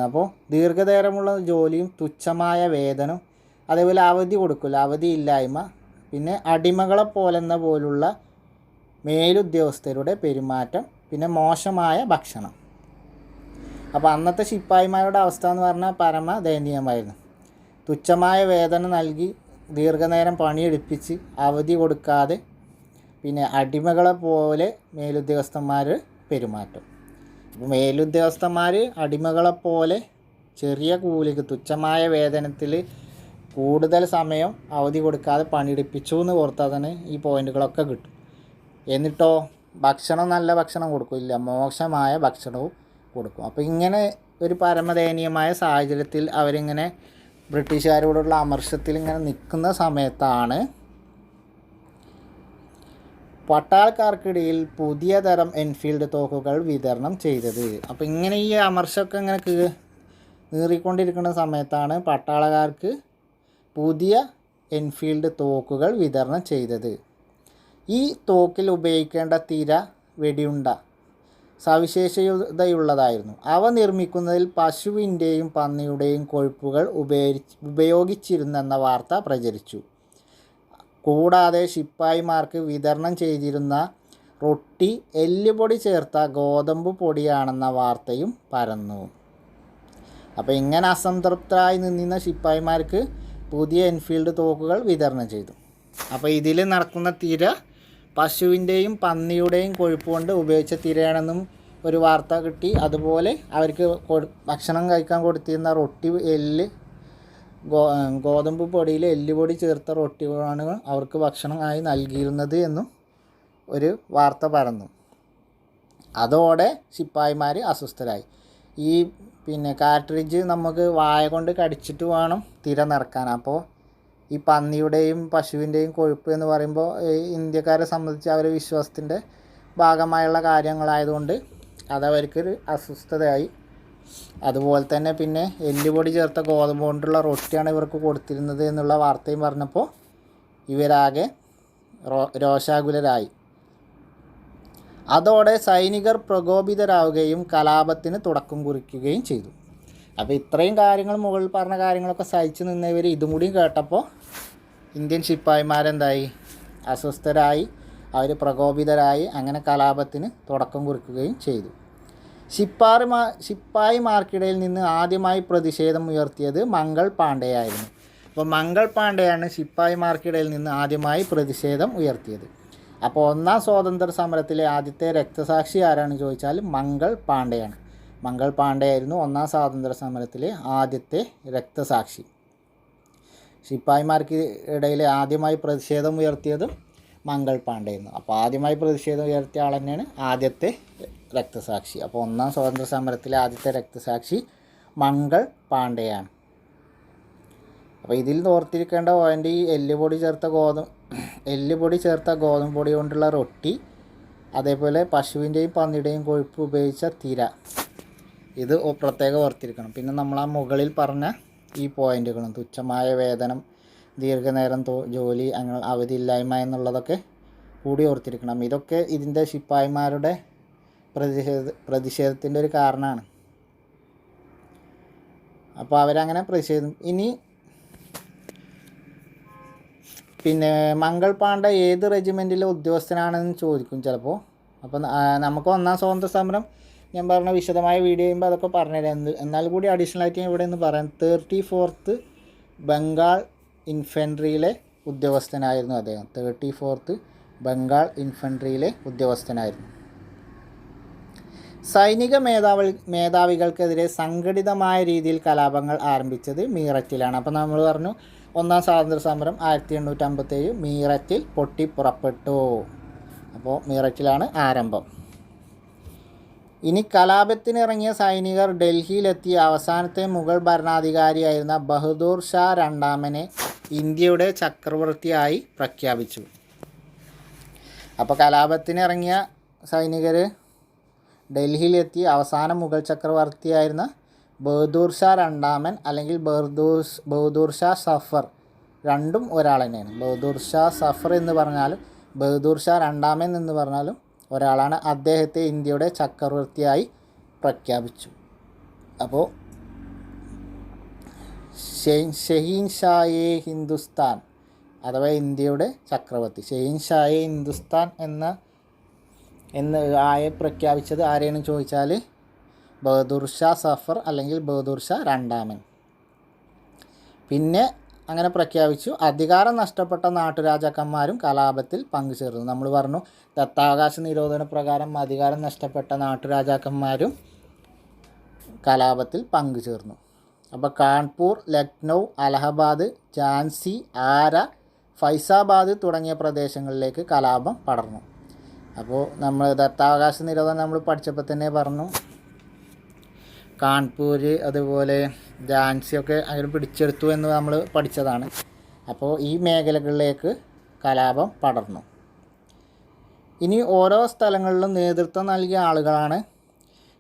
അപ്പോൾ ദീർഘനേരമുള്ള ജോലിയും തുച്ഛമായ വേതനം, അതേപോലെ അവധിയില്ലായ്മ, പിന്നെ അടിമകളെ പോലുള്ള മേലുദ്യോഗസ്ഥരുടെ പെരുമാറ്റം, പിന്നെ മോശമായ ഭക്ഷണം. അപ്പോൾ അന്നത്തെ ശിപ്പായിമാരുടെ അവസ്ഥ എന്ന് പറഞ്ഞാൽ പരമദയനീയമായിരുന്നു. തുച്ഛമായ വേതനം നൽകി ദീർഘനേരം പണിയെടുപ്പിച്ച് അവധി കൊടുക്കാതെ, പിന്നെ അടിമകളെ പോലെ മേലുദ്യോഗസ്ഥന്മാർ പെരുമാറ്റം. അപ്പോൾ മേലുദ്യോഗസ്ഥന്മാർ അടിമകളെ പോലെ ചെറിയ കൂലിക്ക് തുച്ഛമായ വേതനത്തിൽ കൂടുതൽ സമയം അവധി കൊടുക്കാതെ പണിയെടുപ്പിച്ചു എന്ന് ഓർത്താൽ തന്നെ ഈ പോയിന്റുകളൊക്കെ കിട്ടും. എന്നിട്ടോ ഭക്ഷണം നല്ല ഭക്ഷണം കൊടുക്കില്ല, മോശമായ ഭക്ഷണവും കൊടുക്കും. അപ്പോൾ ഇങ്ങനെ ഒരു പരമദയനീയമായ സാഹചര്യത്തിൽ അവരിങ്ങനെ ബ്രിട്ടീഷുകാരോടുള്ള അമർഷത്തിൽ ഇങ്ങനെ നിൽക്കുന്ന സമയത്താണ് പട്ടാളക്കാർക്കിടയിൽ പുതിയ തരം എൻഫീൽഡ് തോക്കുകൾ വിതരണം ചെയ്തത്. അപ്പോൾ ഇങ്ങനെ ഈ അമർഷമൊക്കെ ഇങ്ങനെ നീറിക്കൊണ്ടിരിക്കുന്ന സമയത്താണ് പട്ടാളക്കാർക്ക് പുതിയ എൻഫീൽഡ് തോക്കുകൾ വിതരണം ചെയ്തത്. ഈ തോക്കിൽ ഉപയോഗിക്കേണ്ട തിര, വെടിയുണ്ട സവിശേഷതയുള്ളതായിരുന്നു. അവ നിർമ്മിക്കുന്നതിൽ പശുവിൻ്റെയും പന്നിയുടെയും കൊഴുപ്പുകൾ ഉപയോഗിച്ചിരുന്നെന്ന വാർത്ത പ്രചരിച്ചു. കൂടാതെ ശിപ്പായിമാർക്ക് വിതരണം ചെയ്തിരുന്ന റൊട്ടി എല്ലുപൊടി ചേർത്ത ഗോതമ്പ് പൊടിയാണെന്ന വാർത്തയും പരന്നു. അപ്പോൾ ഇങ്ങനെ അസംതൃപ്തരായി നിന്നിരുന്ന ശിപ്പായിമാർക്ക് പുതിയ എൻഫീൽഡ് തോക്കുകൾ വിതരണം ചെയ്തു. അപ്പോൾ ഇതിൽ നടക്കുന്ന തിര പശുവിൻ്റെയും പന്നിയുടെയും കൊഴുപ്പ് കൊണ്ട് ഉപയോഗിച്ച തിരയാണെന്നും ഒരു വാർത്ത കിട്ടി. അതുപോലെ അവർക്ക് ഭക്ഷണം കഴിക്കാൻ കൊടുത്തിരുന്ന റൊട്ടി ഗോതമ്പ് പൊടിയിൽ എല്ലുപൊടി ചേർത്ത റൊട്ടികളാണ് അവർക്ക് ഭക്ഷണമായി നൽകിയിരുന്നത് എന്നും ഒരു വാർത്ത പരന്നു. അതോടെ ശിപ്പായിമാർ അസ്വസ്ഥരായി. ഈ കാർട്രിഡ്ജ് നമുക്ക് വായ കൊണ്ട് കടിച്ചിട്ട് വേണം തിര നിറക്കാൻ. അപ്പോൾ ഈ പന്നിയുടെയും പശുവിൻ്റെയും കൊഴുപ്പ് എന്ന് പറയുമ്പോൾ ഇന്ത്യക്കാരെ സംബന്ധിച്ച് അവരുടെ വിശ്വാസത്തിൻ്റെ ഭാഗമായുള്ള കാര്യങ്ങളായതുകൊണ്ട് അതവർക്കൊരു അസ്വസ്ഥതയായി. അതുപോലെ തന്നെ പിന്നെ എല്ലുപൊടി ചേർത്ത ഗോതമ്പ് കൊണ്ടുള്ള റൊട്ടിയാണ് ഇവർക്ക് കൊടുത്തിരുന്നത് എന്നുള്ള വാർത്തയും പറഞ്ഞപ്പോൾ ഇവരാകെ രോഷാകുലരായി. അതോടെ സൈനികർ പ്രകോപിതരാവുകയും കലാപത്തിന് തുടക്കം കുറിക്കുകയും ചെയ്തു. അപ്പോൾ ഇത്രയും കാര്യങ്ങൾ മുകളിൽ പറഞ്ഞ കാര്യങ്ങളൊക്കെ സഹിച്ചു നിന്നവർ ഇതും കൂടി കേട്ടപ്പോൾ ഇന്ത്യൻ ശിപ്പായിമാരെന്തായി, അസ്വസ്ഥരായി, അവർ പ്രകോപിതരായി. അങ്ങനെ കലാപത്തിന് തുടക്കം കുറിക്കുകയും ചെയ്തു. ശിപ്പായിമാർക്കിടയിൽ നിന്ന് ആദ്യമായി പ്രതിഷേധം ഉയർത്തിയത് മംഗൾ പാണ്ഡെയായിരുന്നു. അപ്പോൾ മംഗൾ പാണ്ഡെയാണ് ശിപ്പായിമാർക്കിടയിൽ നിന്ന് ആദ്യമായി പ്രതിഷേധം ഉയർത്തിയത്. അപ്പോൾ ഒന്നാം സ്വാതന്ത്ര്യ സമരത്തിലെ ആദ്യത്തെ രക്തസാക്ഷി ആരാണെന്ന് ചോദിച്ചാൽ മംഗൾ പാണ്ഡെയാണ്. മംഗൾ പാണ്ഡെയായിരുന്നു ഒന്നാം സ്വാതന്ത്ര്യ സമരത്തിലെ ആദ്യത്തെ രക്തസാക്ഷി. ശിപ്പായിമാർക്ക് ഇടയിൽ ആദ്യമായി പ്രതിഷേധം ഉയർത്തിയതും മംഗൾ പാണ്ഡെയായിരുന്നു. അപ്പോൾ ആദ്യമായി പ്രതിഷേധം ഉയർത്തിയ ആൾ തന്നെയാണ് ആദ്യത്തെ രക്തസാക്ഷി. അപ്പോൾ ഒന്നാം സ്വാതന്ത്ര്യ സമരത്തിലെ ആദ്യത്തെ രക്തസാക്ഷി മംഗൾ പാണ്ഡെയാണ്. അപ്പോൾ ഇതിൽ ഓർത്തിരിക്കേണ്ട പോയിൻ്റ് ഈ എല്ലുപൊടി ചേർത്ത ഗോതമ്പ് പൊടി കൊണ്ടുള്ള റൊട്ടി, അതേപോലെ പശുവിൻ്റെയും പന്നിയുടെയും കൊഴുപ്പ് ഉപയോഗിച്ച തിര, ഇത് പ്രത്യേകം ഓർത്തിരിക്കണം. പിന്നെ നമ്മൾ ആ മുകളിൽ പറഞ്ഞ ഈ പോയിൻ്റുകളും തുച്ഛമായ വേതനം, ദീർഘനേരം ജോലി, അങ്ങനെ അവധിയില്ലായ്മ എന്നുള്ളതൊക്കെ കൂടി ഓർത്തിരിക്കണം. ഇതൊക്കെ ഇതിൻ്റെ ശിപ്പായിമാരുടെ പ്രതിഷേധത്തിൻ്റെ ഒരു കാരണമാണ്. അപ്പോൾ അവരങ്ങനെ പ്രതിഷേധം. ഇനി മംഗൾ പാണ്ഡെ ഏത് റെജിമെൻറ്റിലെ ഉദ്യോഗസ്ഥനാണെന്ന് ചോദിക്കും ചിലപ്പോൾ. അപ്പോൾ നമുക്ക് ഒന്നാം സ്വാതന്ത്ര്യ സമരം ഞാൻ പറഞ്ഞ വിശദമായ വീഡിയോ ചെയ്യുമ്പോൾ അതൊക്കെ പറഞ്ഞുതരാം. എന്നാൽ കൂടി അഡീഷണൽ ആയിട്ട് ഇവിടെ നിന്ന് പറയാം. 34th ബംഗാൾ ഇൻഫൻട്രിയിലെ ഉദ്യോഗസ്ഥനായിരുന്നു അദ്ദേഹം. 34th ബംഗാൾ ഇൻഫൻട്രിയിലെ ഉദ്യോഗസ്ഥനായിരുന്നു. സൈനിക മേധാവികൾക്കെതിരെ സംഘടിതമായ രീതിയിൽ കലാപങ്ങൾ ആരംഭിച്ചത് മീററ്റിലാണ്. അപ്പോൾ നമ്മൾ പറഞ്ഞു ഒന്നാം സ്വാതന്ത്ര്യ സമരം 1857 മീററ്റിൽ പൊട്ടിപ്പുറപ്പെട്ടു. അപ്പോൾ മീററ്റിലാണ് ആരംഭം. ഇനി കലാപത്തിനിറങ്ങിയ സൈനികർ ഡൽഹിയിലെത്തി അവസാനത്തെ മുഗൾ ഭരണാധികാരിയായിരുന്ന ബഹദൂർ ഷാ രണ്ടാമനെ ഇന്ത്യയുടെ ചക്രവർത്തിയായി പ്രഖ്യാപിച്ചു. അപ്പോൾ കലാപത്തിനിറങ്ങിയ സൈനികർ ഡൽഹിയിലെത്തി അവസാന മുഗൾ ചക്രവർത്തിയായിരുന്ന ബഹദൂർ ഷാ രണ്ടാമൻ അല്ലെങ്കിൽ ബഹദൂർ ഷാ സഫർ, രണ്ടും ഒരാൾ തന്നെയാണ്. ബഹദൂർ ഷാ സഫർ എന്ന് പറഞ്ഞാലും ബഹദൂർ ഷാ രണ്ടാമൻ എന്ന് പറഞ്ഞാലും ഒരാളാണ്. അദ്ദേഹത്തെ ഇന്ത്യയുടെ ചക്രവർത്തിയായി പ്രഖ്യാപിച്ചു. അപ്പോൾ ഷഹീൻഷായെ ഹിന്ദുസ്ഥാൻ അഥവാ ഇന്ത്യയുടെ ചക്രവർത്തി, ഷഹീൻഷായെ ഹിന്ദുസ്ഥാൻ എന്ന് പ്രഖ്യാപിച്ചത് ആരെയാണ് ചോദിച്ചാൽ ബഹദൂർ ഷാ സഫർ അല്ലെങ്കിൽ ബഹദൂർ ഷാ രണ്ടാമൻ. പിന്നെ അങ്ങനെ പ്രഖ്യാപിച്ചു. അധികാരം നഷ്ടപ്പെട്ട നാട്ടുരാജാക്കന്മാരും കലാപത്തിൽ പങ്കുചേർന്നു. നമ്മൾ പറഞ്ഞു ദത്താവകാശ നിരോധന പ്രകാരം അധികാരം നഷ്ടപ്പെട്ട നാട്ടുരാജാക്കന്മാരും കലാപത്തിൽ പങ്കുചേർന്നു. അപ്പോൾ കാൺപൂർ, ലക്നൗ, അലഹബാദ്, ഝാൻസി, ആര, ഫൈസാബാദ് തുടങ്ങിയ പ്രദേശങ്ങളിലേക്ക് കലാപം പടർന്നു. അപ്പോൾ നമ്മൾ ദത്താവകാശ നിരോധനം നമ്മൾ പഠിച്ചപ്പോൾ തന്നെ പറഞ്ഞു. കാൺപൂർ അതുപോലെ ഝാൻസിയൊക്കെ അങ്ങനെ പിടിച്ചെടുത്തു എന്ന് നമ്മൾ പഠിച്ചതാണ്. അപ്പോൾ ഈ മേഖലകളിലേക്ക് കലാപം പടർന്നു. ഇനി ഓരോ സ്ഥലങ്ങളിലും നേതൃത്വം നൽകിയ ആളുകളാണ്.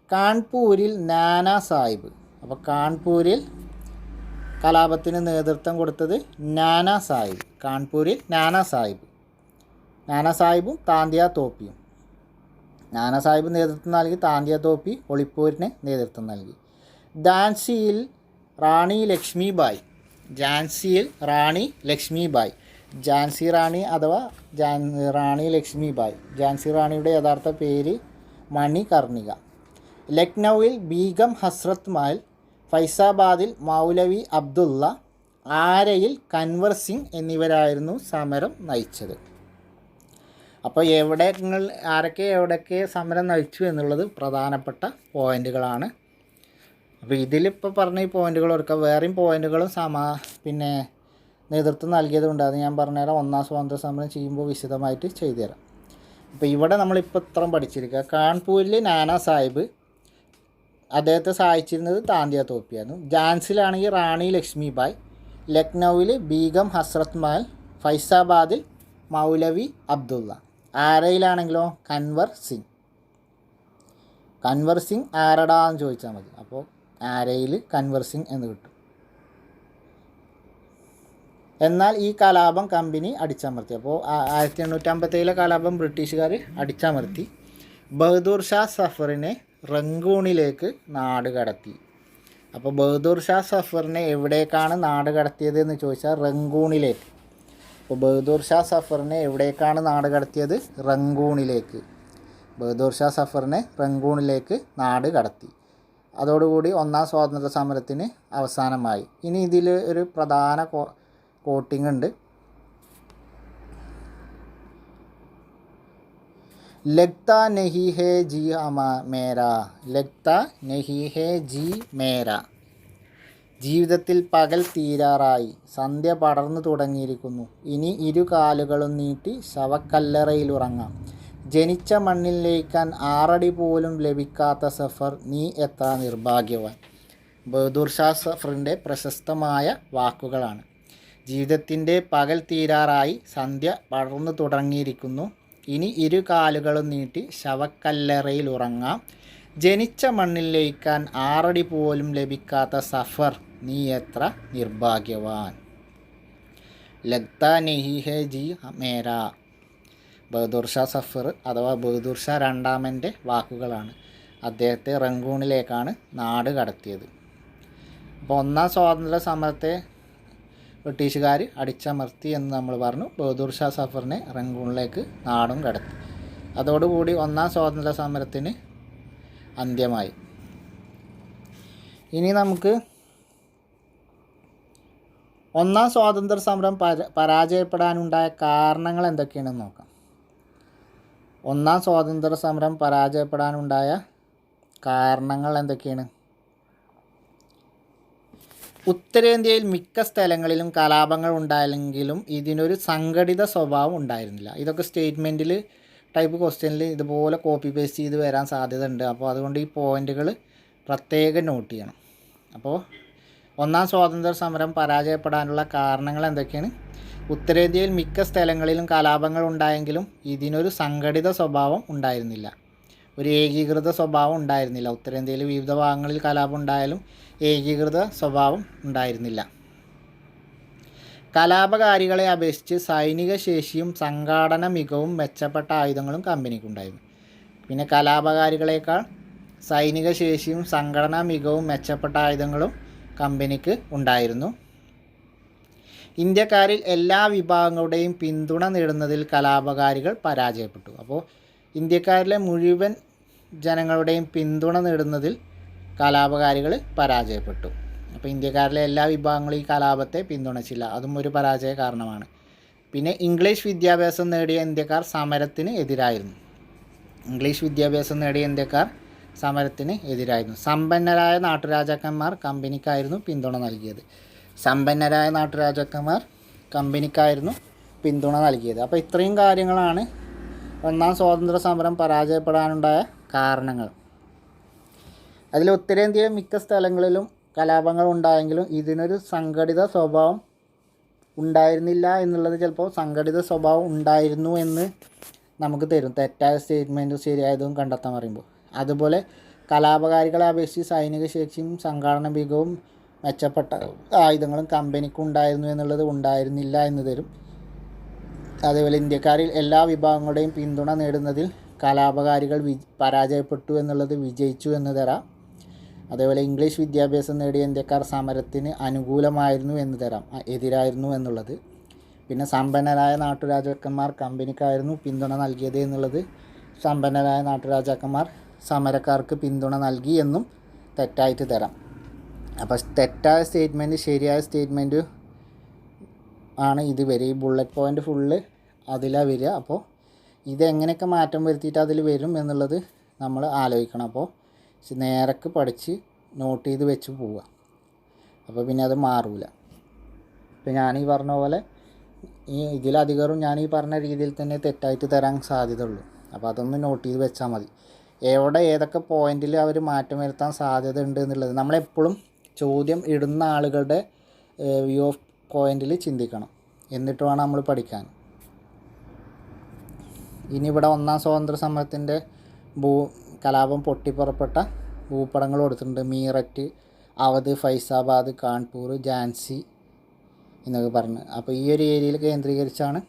കാൺപൂരിൽ നാനാ സാഹിബ്. അപ്പോൾ കാൺപൂരിൽ കലാപത്തിന് നേതൃത്വം കൊടുത്തത് നാനാ സാഹിബ്. കാൺപൂരിൽ നാനാ സാഹിബും താന്തിയ തോപ്പിയും. നാനാ സാഹിബ് നേതൃത്വം നൽകി, താന്തിയ തോപ്പി ഒളിപ്പോരിന് നേതൃത്വം നൽകി. ഝാൻസിയിൽ റാണി ലക്ഷ്മിബായി. ഝാൻസിയിൽ റാണി ലക്ഷ്മിബായി. ഝാൻസി റാണി അഥവാ റാണി ലക്ഷ്മിബായി. ഝാൻസി റാണിയുടെ യഥാർത്ഥ പേര് മണികർണിക. ലക്നൗവിൽ ബീഗം ഹസ്രത്ത് മഹൽ. ഫൈസാബാദിൽ മൗലവി അബ്ദുള്ള. ആരയിൽ കൻവർ സിംഗ് എന്നിവരായിരുന്നു സമരം നയിച്ചത്. അപ്പോൾ ആരൊക്കെ എവിടെയൊക്കെ സമരം നയിച്ചു എന്നുള്ളത് പ്രധാനപ്പെട്ട പോയിൻ്റുകളാണ്. അപ്പോൾ ഇതിലിപ്പോൾ പറഞ്ഞ ഈ പോയിൻ്റുകൾ ഓർക്കുക. വേറെയും പോയിൻ്റുകളും പിന്നെ നേതൃത്വം നൽകിയതുകൊണ്ട് അത് ഞാൻ പറഞ്ഞുതരാം. ഒന്നാം സ്വാതന്ത്ര്യ സമരം ചെയ്യുമ്പോൾ വിശദമായിട്ട് ചെയ്തു തരാം. അപ്പോൾ ഇവിടെ നമ്മളിപ്പോൾ ഇത്രയും പഠിച്ചിരിക്കുക. കാൺപൂരിൽ നാനാ സാഹിബ്, അദ്ദേഹത്തെ സഹായിച്ചിരുന്നത് താന്തിയ തോപ്പിയായിരുന്നു. ഝാൻസിലാണെങ്കിൽ റാണി ലക്ഷ്മിബായി. ലക്നൗവിൽ ബീഗം ഹസ്രത്ത് മഹൽ. ഫൈസാബാദിൽ മൗലവി അബ്ദുള്ള. ആരയിലാണെങ്കിലോ കൻവർ സിംഗ്. കൻവർ സിംഗ് ആരടാന്ന് ചോദിച്ചാൽ മതി. അപ്പോൾ ആരയിൽ കൻവർ സിംഗ് എന്ന് കിട്ടും. എന്നാൽ ഈ കലാപം കമ്പനി അടിച്ചമർത്തി. അപ്പോൾ 1857 കലാപം ബ്രിട്ടീഷുകാർ അടിച്ചമർത്തി. ബഹദൂർ ഷാ സഫറിനെ റങ്കൂണിലേക്ക് നാട് കടത്തി. അപ്പോൾ ബഹദൂർ ഷാ സഫറിനെ എവിടേക്കാണ് നാട് കടത്തിയത് എന്ന് ചോദിച്ചാൽ റങ്കൂണിലേക്ക്. അപ്പോൾ ബഹദൂർ ഷാ സഫറിനെ എവിടേക്കാണ് നാട് കടത്തിയത്? റങ്കൂണിലേക്ക്. ബഹദൂർ ഷാ സഫറിനെ റങ്കൂണിലേക്ക് നാട് കടത്തി. അതോടുകൂടി ഒന്നാം സ്വാതന്ത്ര്യ സമരത്തിന് അവസാനമായി. ഇനി ഇതിൽ ഒരു പ്രധാന കോട്ടിംഗ് ഉണ്ട്. ലഗ്ത നഹി ഹേ ജി മേരാ. ലഗ്ത നഹി ഹേ ജി മേരാ. ജീവിതത്തിൽ പകൽ തീരാറായി, സന്ധ്യ പടർന്നു തുടങ്ങിയിരിക്കുന്നു. ഇനി ഇരു കാലുകളും നീട്ടി ശവക്കല്ലറയിലുറങ്ങാം. ജനിച്ച മണ്ണിൽ ലയിക്കാൻ 6 അടി പോലും ലഭിക്കാത്ത സഫർ, നീ എത്ര നിർഭാഗ്യവാൻ. ബഹദൂർ ഷാ സഫറിൻ്റെ പ്രശസ്തമായ വാക്കുകളാണ്. ജീവിതത്തിൻ്റെ പകൽ തീരാറായി, സന്ധ്യ പടർന്നു തുടങ്ങിയിരിക്കുന്നു. ഇനി ഇരു കാലുകളും നീട്ടി ശവക്കല്ലറയിൽ ഉറങ്ങാം. ജനിച്ച മണ്ണിൽ ലയിക്കാൻ 6 അടി പോലും ലഭിക്കാത്ത സഫർ, നീ എത്ര നിർഭാഗ്യവാൻ. ലഗ്ത നഹി ഹേ ജി മേരാ. ബഹദൂർ ഷാ സഫർ അഥവാ ബഹദൂർ ഷാ രണ്ടാമൻ്റെ വാക്കുകളാണ്. അദ്ദേഹത്തെ റങ്കൂണിലേക്കാണ് നാട് കടത്തിയത്. അപ്പോൾ ഒന്നാം സ്വാതന്ത്ര്യ സമരത്തെ ബ്രിട്ടീഷുകാർ അടിച്ചമർത്തി എന്ന് നമ്മൾ പറഞ്ഞു. ബഹദൂർ ഷാ സഫറിനെ റങ്കൂണിലേക്ക് നാടും കടത്തി. അതോടുകൂടി ഒന്നാം സ്വാതന്ത്ര്യ സമരത്തിന് അന്ത്യമായി. ഇനി നമുക്ക് ഒന്നാം സ്വാതന്ത്ര്യ സമരം പരാജയപ്പെടാനുണ്ടായ കാരണങ്ങൾ എന്തൊക്കെയാണെന്ന് നോക്കാം. ഒന്നാം സ്വാതന്ത്ര്യ സമരം പരാജയപ്പെടാനുണ്ടായ കാരണങ്ങൾ എന്തൊക്കെയാണ്? ഉത്തരേന്ത്യയിൽ മിക്ക സ്ഥലങ്ങളിലും കലാപങ്ങൾ ഉണ്ടായെങ്കിലും ഇതിനൊരു സംഘടിത സ്വഭാവം ഉണ്ടായിരുന്നില്ല. ഇതൊക്കെ സ്റ്റേറ്റ്മെൻറ്റിൽ ടൈപ്പ് ക്വസ്റ്റ്യനിൽ ഇതുപോലെ കോപ്പി പേസ്റ്റ് ചെയ്ത് വരാൻ സാധ്യത ഉണ്ട്. അപ്പോൾ അതുകൊണ്ട് ഈ പോയിൻ്റുകൾ പ്രത്യേകം നോട്ട് ചെയ്യണം. അപ്പോൾ ഒന്നാം സ്വാതന്ത്ര്യ സമരം പരാജയപ്പെടാനുള്ള കാരണങ്ങൾ എന്തൊക്കെയാണ്? ഉത്തരേന്ത്യയിൽ മിക്ക സ്ഥലങ്ങളിലും കലാപങ്ങൾ ഉണ്ടായെങ്കിലും ഇതിനൊരു സംഘടിത സ്വഭാവം ഉണ്ടായിരുന്നില്ല. ഒരു ഏകീകൃത സ്വഭാവം ഉണ്ടായിരുന്നില്ല. ഉത്തരേന്ത്യയിൽ വിവിധ ഭാഗങ്ങളിൽ കലാപം ഉണ്ടായാലും ഏകീകൃത സ്വഭാവം ഉണ്ടായിരുന്നില്ല. കലാപകാരികളെ അപേക്ഷിച്ച് സൈനിക ശേഷിയും സംഘാടന മികവും മെച്ചപ്പെട്ട ആയുധങ്ങളും കമ്പനിക്കുണ്ടായിരുന്നു. പിന്നെ കലാപകാരികളേക്കാൾ സൈനിക ശേഷിയും സംഘടനാ മികവും മെച്ചപ്പെട്ട ആയുധങ്ങളും കമ്പനിക്ക് ഉണ്ടായിരുന്നു. ഇന്ത്യക്കാരിൽ എല്ലാ വിഭാഗങ്ങളുടെയും പിന്തുണ നേടുന്നതിൽ കലാപകാരികൾ പരാജയപ്പെട്ടു. അപ്പോൾ ഇന്ത്യക്കാരിലെ മുഴുവൻ ജനങ്ങളുടെയും പിന്തുണ നേടുന്നതിൽ കലാപകാരികൾ പരാജയപ്പെട്ടു. അപ്പോൾ ഇന്ത്യക്കാരിലെ എല്ലാ വിഭാഗങ്ങളും ഈ കലാപത്തെ പിന്തുണച്ചില്ല. അതും ഒരു പരാജയ കാരണമാണ്. പിന്നെ ഇംഗ്ലീഷ് വിദ്യാഭ്യാസം നേടിയ ഇന്ത്യക്കാർ സമരത്തിന് എതിരായിരുന്നു. ഇംഗ്ലീഷ് വിദ്യാഭ്യാസം നേടിയ ഇന്ത്യക്കാർ സമരത്തിന് എതിരായിരുന്നു. സമ്പന്നരായ നാട്ടുരാജാക്കന്മാർ കമ്പനിക്കായിരുന്നു പിന്തുണ നൽകിയത്. സമ്പന്നരായ നാട്ടുരാജാക്കന്മാർ കമ്പനിക്കായിരുന്നു പിന്തുണ നൽകിയത്. അപ്പോൾ ഇത്രയും കാര്യങ്ങളാണ് ഒന്നാം സ്വാതന്ത്ര്യ സമരം പരാജയപ്പെടാനുണ്ടായ കാരണങ്ങൾ. അതിൽ ഉത്തരേന്ത്യയിലെ മിക്ക സ്ഥലങ്ങളിലും കലാപങ്ങൾ ഉണ്ടായെങ്കിലും ഇതിനൊരു സംഘടിത സ്വഭാവം ഉണ്ടായിരുന്നില്ല എന്നുള്ളത് ചിലപ്പോൾ സംഘടിത സ്വഭാവം ഉണ്ടായിരുന്നു എന്ന് നമുക്ക് തരും. തെറ്റായ സ്റ്റേറ്റ്മെൻറ്റും ശരിയായതും കണ്ടെത്താൻ പറയുമ്പോൾ. അതുപോലെ കലാപകാരികളെ അപേക്ഷിച്ച് സൈനിക ശേഷിയും സംഘാടന മികവും മെച്ചപ്പെട്ട ആയുധങ്ങളും കമ്പനിക്ക് ഉണ്ടായിരുന്നു എന്നുള്ളത് ഉണ്ടായിരുന്നില്ല എന്ന് തരും. അതേപോലെ ഇന്ത്യക്കാരിൽ എല്ലാ വിഭാഗങ്ങളുടെയും പിന്തുണ നേടുന്നതിൽ കലാപകാരികൾ പരാജയപ്പെട്ടു എന്നുള്ളത് വിജയിച്ചു എന്ന് തരാം. അതേപോലെ ഇംഗ്ലീഷ് വിദ്യാഭ്യാസം നേടിയ ഇന്ത്യക്കാർ സമരത്തിന് അനുകൂലമായിരുന്നു എന്ന് തരാം, എതിരായിരുന്നു എന്നുള്ളത്. പിന്നെ സമ്പന്നരായ നാട്ടുരാജാക്കന്മാർ കമ്പനിക്കായിരുന്നു പിന്തുണ നൽകിയത് എന്നുള്ളത്, സമ്പന്നരായ നാട്ടുരാജാക്കന്മാർ സമരക്കാർക്ക് പിന്തുണ നൽകി എന്നും തെറ്റായിട്ട് തരാം. അപ്പോൾ തെറ്റായ സ്റ്റേറ്റ്മെൻറ്റ് ശരിയായ സ്റ്റേറ്റ്മെൻറ്റ് ആണ് ഇത് വരിക. ഈ ബുള്ളറ്റ് പോയിൻ്റ് ഫുള്ള് അതിലാണ് വരിക. അപ്പോൾ ഇതെങ്ങനെയൊക്കെ മാറ്റം വരുത്തിയിട്ട് അതിൽ വരും എന്നുള്ളത് നമ്മൾ ആലോചിക്കണം. അപ്പോൾ നേരക്ക് പഠിച്ച് നോട്ട് ചെയ്ത് വെച്ച് പോവുക. അപ്പോൾ പിന്നെ അത് മാറില്ല. ഇപ്പോൾ ഞാനീ പറഞ്ഞ പോലെ ഇതിലധികവും ഞാൻ ഈ പറഞ്ഞ രീതിയിൽ തന്നെ തെറ്റായിട്ട് തരാൻ സാധ്യതയുള്ളൂ. അപ്പോൾ അതൊന്ന് നോട്ട് ചെയ്ത് വെച്ചാൽ മതി. എവിടെ ഏതൊക്കെ പോയിന്റിൽ അവർ മാറ്റം വരുത്താൻ സാധ്യത ഉണ്ട് എന്നുള്ളത് നമ്മളെപ്പോഴും ചോദ്യം ഇടുന്ന ആളുകളുടെ വ്യൂ ഓഫ് പോയിന്റിൽ ചിന്തിക്കണം. എന്നിട്ട് വേണം നമ്മൾ പഠിക്കാൻ. ഇനി ഇവിടെ ഒന്നാം സ്വാതന്ത്ര്യ സമരത്തിൻ്റെ കലാപം പൊട്ടിപ്പുറപ്പെട്ട ഭൂപടങ്ങൾ കൊടുത്തിട്ടുണ്ട്. മീററ്റ്, അവധ്, ഫൈസാബാദ്, കാൺപൂർ, ഝാൻസി എന്നൊക്കെ പറഞ്ഞ്. അപ്പോൾ ഈ ഒരു ഏരിയയിൽ കേന്ദ്രീകരിച്ചാണ്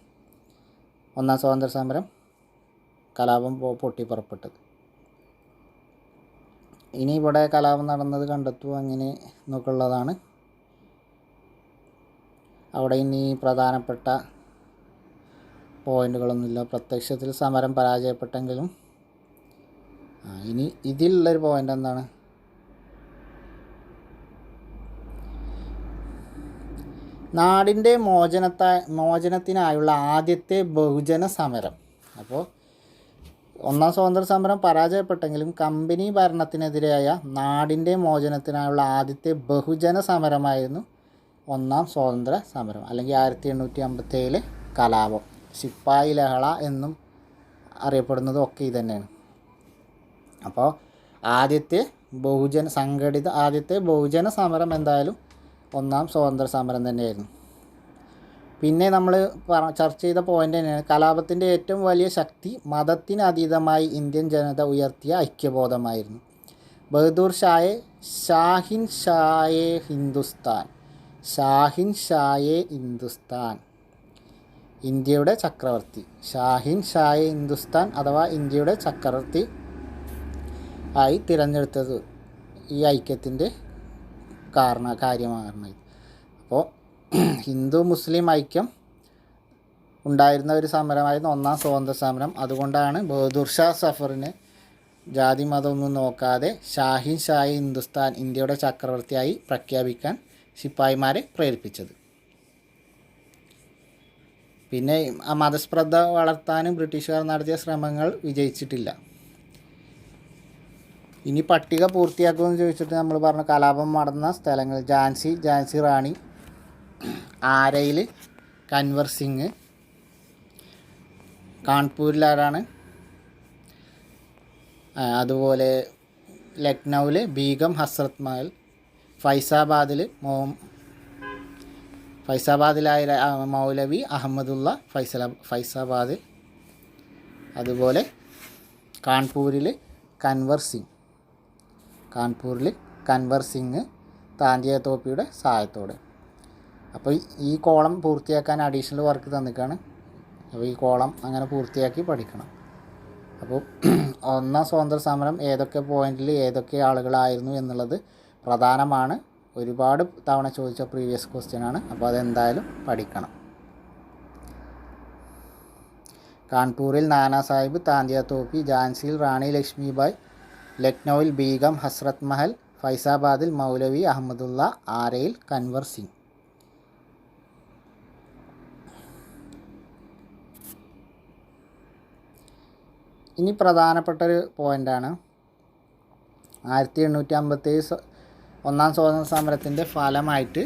ഒന്നാം സ്വാതന്ത്ര്യ സമരം കലാപം പൊട്ടിപ്പുറപ്പെട്ടത്. ഇനി ഇവിടെ കലാപം നടന്നത് കണ്ടെത്തുക അങ്ങനെ എന്നൊക്കെ ഉള്ളതാണ്. അവിടെ ഇനി പ്രധാനപ്പെട്ട പോയിൻ്റുകളൊന്നുമില്ല. പ്രത്യക്ഷത്തിൽ സമരം പരാജയപ്പെട്ടെങ്കിലും ഇനി ഇതിലുള്ളൊരു പോയിൻ്റ് എന്താണ്, നാടിൻ്റെ മോചനത്തിനായുള്ള ആദ്യത്തെ ബഹുജന സമരം. അപ്പോൾ ഒന്നാം സ്വാതന്ത്ര്യ സമരം പരാജയപ്പെട്ടെങ്കിലും കമ്പനി ഭരണത്തിനെതിരായ നാടിൻ്റെ മോചനത്തിനായുള്ള ആദ്യത്തെ ബഹുജന സമരമായിരുന്നു ഒന്നാം സ്വാതന്ത്ര്യ സമരം, അല്ലെങ്കിൽ 1857 കലാപം. ശിപ്പായി ലഹള എന്നും അറിയപ്പെടുന്നതും ഒക്കെ ഇത് തന്നെയാണ്. അപ്പോൾ ആദ്യത്തെ ബഹുജന സമരം എന്തായാലും ഒന്നാം സ്വാതന്ത്ര്യ സമരം തന്നെയായിരുന്നു. പിന്നെ നമ്മൾ ചർച്ച ചെയ്ത പോയിൻ്റ് തന്നെയാണ്, കലാപത്തിൻ്റെ ഏറ്റവും വലിയ ശക്തി മതത്തിനതീതമായി ഇന്ത്യൻ ജനത ഉയർത്തിയ ഐക്യബോധമായിരുന്നു. ബഹദൂർ ഷായെ ഹിന്ദുസ്ഥാൻ ഇന്ത്യയുടെ ചക്രവർത്തി, ഹിന്ദുസ്ഥാൻ അഥവാ ഇന്ത്യയുടെ ചക്രവർത്തി ആയി തിരഞ്ഞെടുത്തത് ഈ ഐക്യത്തിൻ്റെ കാര്യമാണ്. അപ്പോൾ ഹിന്ദു മുസ്ലിം ഐക്യം ഉണ്ടായിരുന്ന ഒരു സമരമായിരുന്നു ഒന്നാം സ്വാതന്ത്ര്യ സമരം. അതുകൊണ്ടാണ് ബഹദൂർ ഷാ സഫറിന് ജാതി മതമൊന്നും നോക്കാതെ ഹിന്ദുസ്ഥാൻ ഇന്ത്യയുടെ ചക്രവർത്തിയായി പ്രഖ്യാപിക്കാൻ ശിപ്പായിമാരെ പ്രേരിപ്പിച്ചത്. പിന്നെ ആ മതസ്പർദ്ധ വളർത്താനും ബ്രിട്ടീഷുകാർ നടത്തിയ ശ്രമങ്ങൾ വിജയിച്ചിട്ടില്ല. ഇനി പട്ടിക പൂർത്തിയാക്കുമെന്ന് ചോദിച്ചിട്ട് നമ്മൾ പറഞ്ഞു കലാപം നടന്ന സ്ഥലങ്ങൾ: ഝാൻസി റാണി, ആരയിൽ കൻവർ സിംഗ്, കാൺപൂരിൽ ആരാണ്, അതുപോലെ ലക്നൗവിൽ ബീഗം ഹസ്രത്ത് മഹൽ, ഫൈസാബാദിലായ മൗലവി അഹമ്മദുള്ള ഫൈസാബാദ്, അതുപോലെ കാൺപൂരിൽ കൻവർ സിംഗ് താന്തിയ തോപ്പിയുടെ സഹായത്തോടെ. അപ്പോൾ ഈ കോളം പൂർത്തിയാക്കാൻ അഡീഷണൽ വർക്ക് തന്നിക്കാണ്. അപ്പോൾ ഈ കോളം അങ്ങനെ പൂർത്തിയാക്കി പഠിക്കണം. അപ്പോൾ ഒന്നാം സ്വാതന്ത്ര്യ സമരം ഏതൊക്കെ പോയിന്റിൽ ഏതൊക്കെ ആളുകളായിരുന്നു എന്നുള്ളത് പ്രധാനമാണ്. ഒരുപാട് തവണ ചോദിച്ച പ്രീവിയസ് ക്വസ്റ്റ്യൻ ആണ്. അപ്പോൾ അതെന്തായാലും പഠിക്കണം. കാൺപൂരിൽ നാനാ സാഹിബ്, താന്തിയ തോപ്പി, ഝാൻസിയിൽ റാണി ലക്ഷ്മിബായ്, ലക്നൗവിൽ ബീഗം ഹസ്രത്ത് മഹൽ, ഫൈസാബാദിൽ മൗലവി അഹമ്മദുള്ള, ആരയിൽ കൻവർ സിംഗ്. ഇനി പ്രധാനപ്പെട്ടൊരു പോയിൻ്റാണ് 1857 ഒന്നാം സ്വാതന്ത്ര്യ സമരത്തിൻ്റെ ഫലമായിട്ട്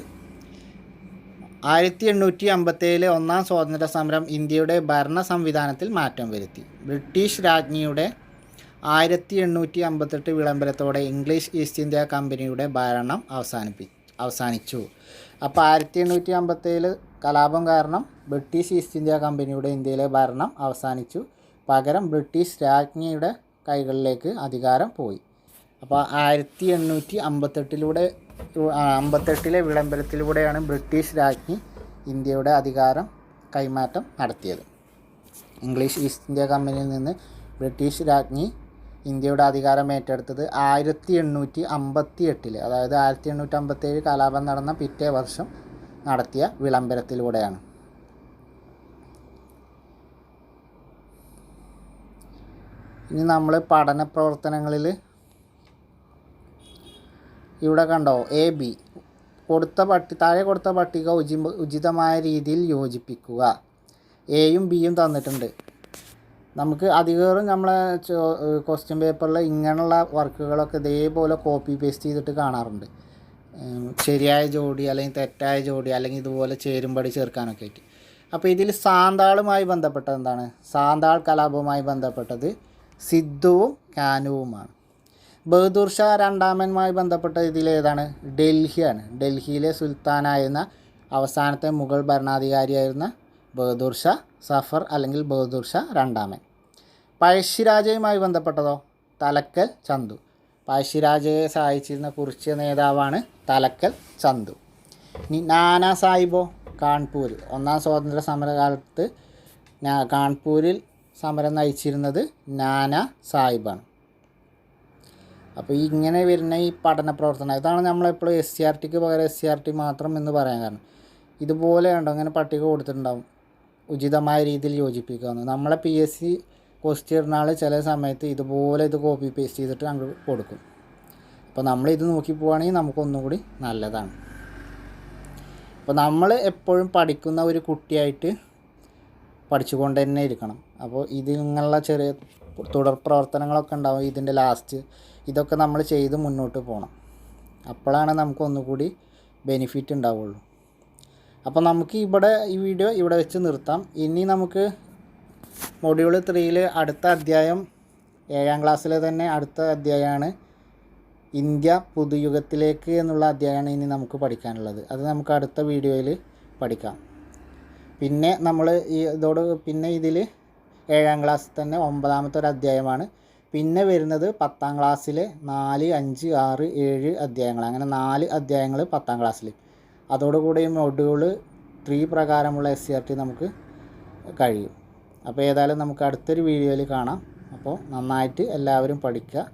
1857 ഒന്നാം സ്വാതന്ത്ര്യ സമരം ഇന്ത്യയുടെ ഭരണ സംവിധാനത്തിൽ മാറ്റം വരുത്തി. ബ്രിട്ടീഷ് രാജ്ഞിയുടെ 1858 വിളംബരത്തോടെ ഇംഗ്ലീഷ് ഈസ്റ്റ് ഇന്ത്യ കമ്പനിയുടെ ഭരണം അവസാനിച്ചു. അപ്പോൾ 1857 കലാപം കാരണം ബ്രിട്ടീഷ് ഈസ്റ്റ് ഇന്ത്യ കമ്പനിയുടെ ഇന്ത്യയിലെ ഭരണം അവസാനിച്ചു. പകരം ബ്രിട്ടീഷ് രാജ്ഞിയുടെ കൈകളിലേക്ക് അധികാരം പോയി. അപ്പോൾ 1858 വിളംബരത്തിലൂടെയാണ് ബ്രിട്ടീഷ് രാജ്ഞി ഇന്ത്യയുടെ അധികാരം കൈമാറ്റം നടത്തിയത്. ഇംഗ്ലീഷ് ഈസ്റ്റ് ഇന്ത്യ കമ്പനിയിൽ നിന്ന് ബ്രിട്ടീഷ് രാജ്ഞി ഇന്ത്യയുടെ അധികാരം ഏറ്റെടുത്തത് 1858, അതായത് 1857 കലാപം നടന്ന പിറ്റേ വർഷം നടത്തിയ വിളംബരത്തിലൂടെയാണ്. ഇനി നമ്മൾ പഠന പ്രവർത്തനങ്ങളിൽ ഇവിടെ കണ്ടോ, AB താഴെ കൊടുത്ത പട്ടിക ഉചിതമായ രീതിയിൽ യോജിപ്പിക്കുക. എയും ബിയും തന്നിട്ടുണ്ട്. നമുക്ക് അധികവും നമ്മളെ ക്വസ്റ്റ്യൻ പേപ്പറിൽ ഇങ്ങനെയുള്ള വർക്കുകളൊക്കെ ഇതേപോലെ കോപ്പി പേസ്റ്റ് ചെയ്തിട്ട് കാണാറുണ്ട്. ശരിയായ ജോഡി അല്ലെങ്കിൽ തെറ്റായ ജോഡി അല്ലെങ്കിൽ ഇതുപോലെ ചേരുംപടി ചേർക്കാനൊക്കെ ആയിട്ട്. അപ്പോൾ ഇതിൽ സാന്താളുമായി ബന്ധപ്പെട്ടത് എന്താണ്? സാന്താൾ കലാപവുമായി ബന്ധപ്പെട്ടത് സിദ്ധുവും കാനുവുമാണ്. ബഹദൂർ ഷാ രണ്ടാമനുമായി ബന്ധപ്പെട്ട ഇതിലേതാണ്? ഡൽഹിയാണ്. ഡൽഹിയിലെ സുൽത്താനായിരുന്ന അവസാനത്തെ മുഗൾ ഭരണാധികാരിയായിരുന്ന ബഹദൂർ ഷാ സഫർ അല്ലെങ്കിൽ ബഹദൂർ ഷാ രണ്ടാമൻ. പഴശ്ശിരാജയുമായി ബന്ധപ്പെട്ടതോ? തലക്കൽ ചന്തു. പഴശ്ശിരാജയെ സഹായിച്ചിരുന്ന കുറിച്യ നേതാവാണ് തലക്കൽ ചന്തു. ഇനി നാനാ സാഹിബോ? കാൺപൂർ. ഒന്നാം സ്വാതന്ത്ര്യ സമരകാലത്ത് കാൺപൂരിൽ സമരം നയിച്ചിരുന്നത് നാനാ സാഹിബാണ്. അപ്പോൾ ഇങ്ങനെ വരുന്ന ഈ പഠന പ്രവർത്തനം, ഇതാണ് നമ്മളെപ്പോഴും SCRTക്ക് പകരം SCRT മാത്രം എന്ന് പറയാൻ കാരണം. ഇതുപോലെ ഉണ്ടോ അങ്ങനെ പട്ടിക കൊടുത്തിട്ടുണ്ടാവും, ഉചിതമായ രീതിയിൽ യോജിപ്പിക്കാമെന്ന്. നമ്മളെ PSC ക്വസ്റ്റ്യൻ ഇടുന്ന ചില സമയത്ത് ഇതുപോലെ ഇത് കോപ്പി പേസ്റ്റ് ചെയ്തിട്ട് അങ്ങോട്ട് കൊടുക്കും. അപ്പോൾ നമ്മളിത് നോക്കി പോവുകയാണെങ്കിൽ നമുക്കൊന്നും കൂടി നല്ലതാണ്. അപ്പോൾ നമ്മൾ എപ്പോഴും പഠിക്കുന്ന ഒരു കുട്ടിയായിട്ട് പഠിച്ചുകൊണ്ട് തന്നെ ഇരിക്കണം. അപ്പോൾ ഇതിങ്ങനെയുള്ള ചെറിയ തുടർ പ്രവർത്തനങ്ങളൊക്കെ ഉണ്ടാവും ഇതിൻ്റെ ലാസ്റ്റ്. ഇതൊക്കെ നമ്മൾ ചെയ്ത് മുന്നോട്ട് പോകണം. അപ്പോഴാണ് നമുക്ക് ഒന്നുകൂടി ബെനിഫിറ്റ് ഉണ്ടാവുള്ളൂ. അപ്പോൾ നമുക്ക് ഈ വീഡിയോ ഇവിടെ വെച്ച് നിർത്താം. ഇനി നമുക്ക് മൊഡ്യൂൾ 3 അടുത്ത അധ്യായം 7ാം ക്ലാസ്സിലെ തന്നെ അടുത്ത അധ്യായമാണ് ഇന്ത്യ പുതുയുഗത്തിലേക്ക് എന്നുള്ള അധ്യായമാണ് ഇനി നമുക്ക് പഠിക്കാനുള്ളത്. അത് നമുക്ക് അടുത്ത വീഡിയോയിൽ പഠിക്കാം. പിന്നെ നമ്മൾ പിന്നെ ഇതിൽ 7ാം ക്ലാസ്സിൽ തന്നെ 9ാമത്തെ ഒരു അധ്യായമാണ്. പിന്നെ വരുന്നത് 10ാം ക്ലാസ്സിലെ 4, 5, 6, 7 അധ്യായങ്ങൾ. അങ്ങനെ 4 അധ്യായങ്ങൾ 10ാം ക്ലാസ്സിൽ. അതോടുകൂടി മൊഡ്യൂൾ 3 പ്രകാരമുള്ള SCRT നമുക്ക് കഴിയും. അപ്പോൾ ഏതായാലും നമുക്ക് അടുത്തൊരു വീഡിയോയിൽ കാണാം. അപ്പോൾ നന്നായിട്ട് എല്ലാവരും പഠിക്കുക.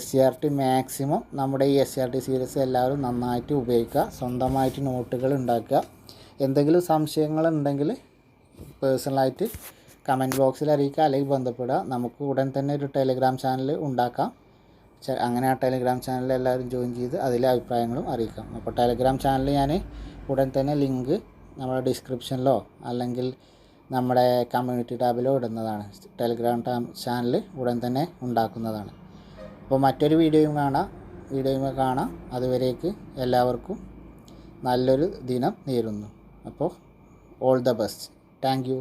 SCRT മാക്സിമം നമ്മുടെ ഈ SCRT സീരീസ് എല്ലാവരും നന്നായിട്ട് ഉപയോഗിക്കുക. സ്വന്തമായിട്ട് നോട്ടുകൾ ഉണ്ടാക്കുക. എന്തെങ്കിലും സംശയങ്ങളുണ്ടെങ്കിൽ പേഴ്സണലായിട്ട് കമൻറ്റ് ബോക്സിൽ അറിയിക്കുക, അല്ലെങ്കിൽ ബന്ധപ്പെടുക. നമുക്ക് ഉടൻ തന്നെ ഒരു ടെലിഗ്രാം ചാനൽ ഉണ്ടാക്കാം. അങ്ങനെ ആ ടെലിഗ്രാം ചാനലിൽ എല്ലാവരും ജോയിൻ ചെയ്ത് അതിലെ അഭിപ്രായങ്ങളും അറിയിക്കാം. അപ്പോൾ ടെലിഗ്രാം ചാനൽ ഞാൻ ഉടൻ തന്നെ ലിങ്ക് നമ്മുടെ ഡിസ്ക്രിപ്ഷനിലോ അല്ലെങ്കിൽ നമ്മുടെ കമ്മ്യൂണിറ്റി ടാബിലോ ഇടുന്നതാണ്. ടെലിഗ്രാം ചാനൽ ഉടൻ തന്നെ ഉണ്ടാക്കുന്നതാണ്. അപ്പോൾ മറ്റൊരു വീഡിയോയും കാണാം. അതുവരേക്ക് എല്ലാവർക്കും നല്ലൊരു ദിനം നേരുന്നു. അപ്പോൾ all the best. Thank you.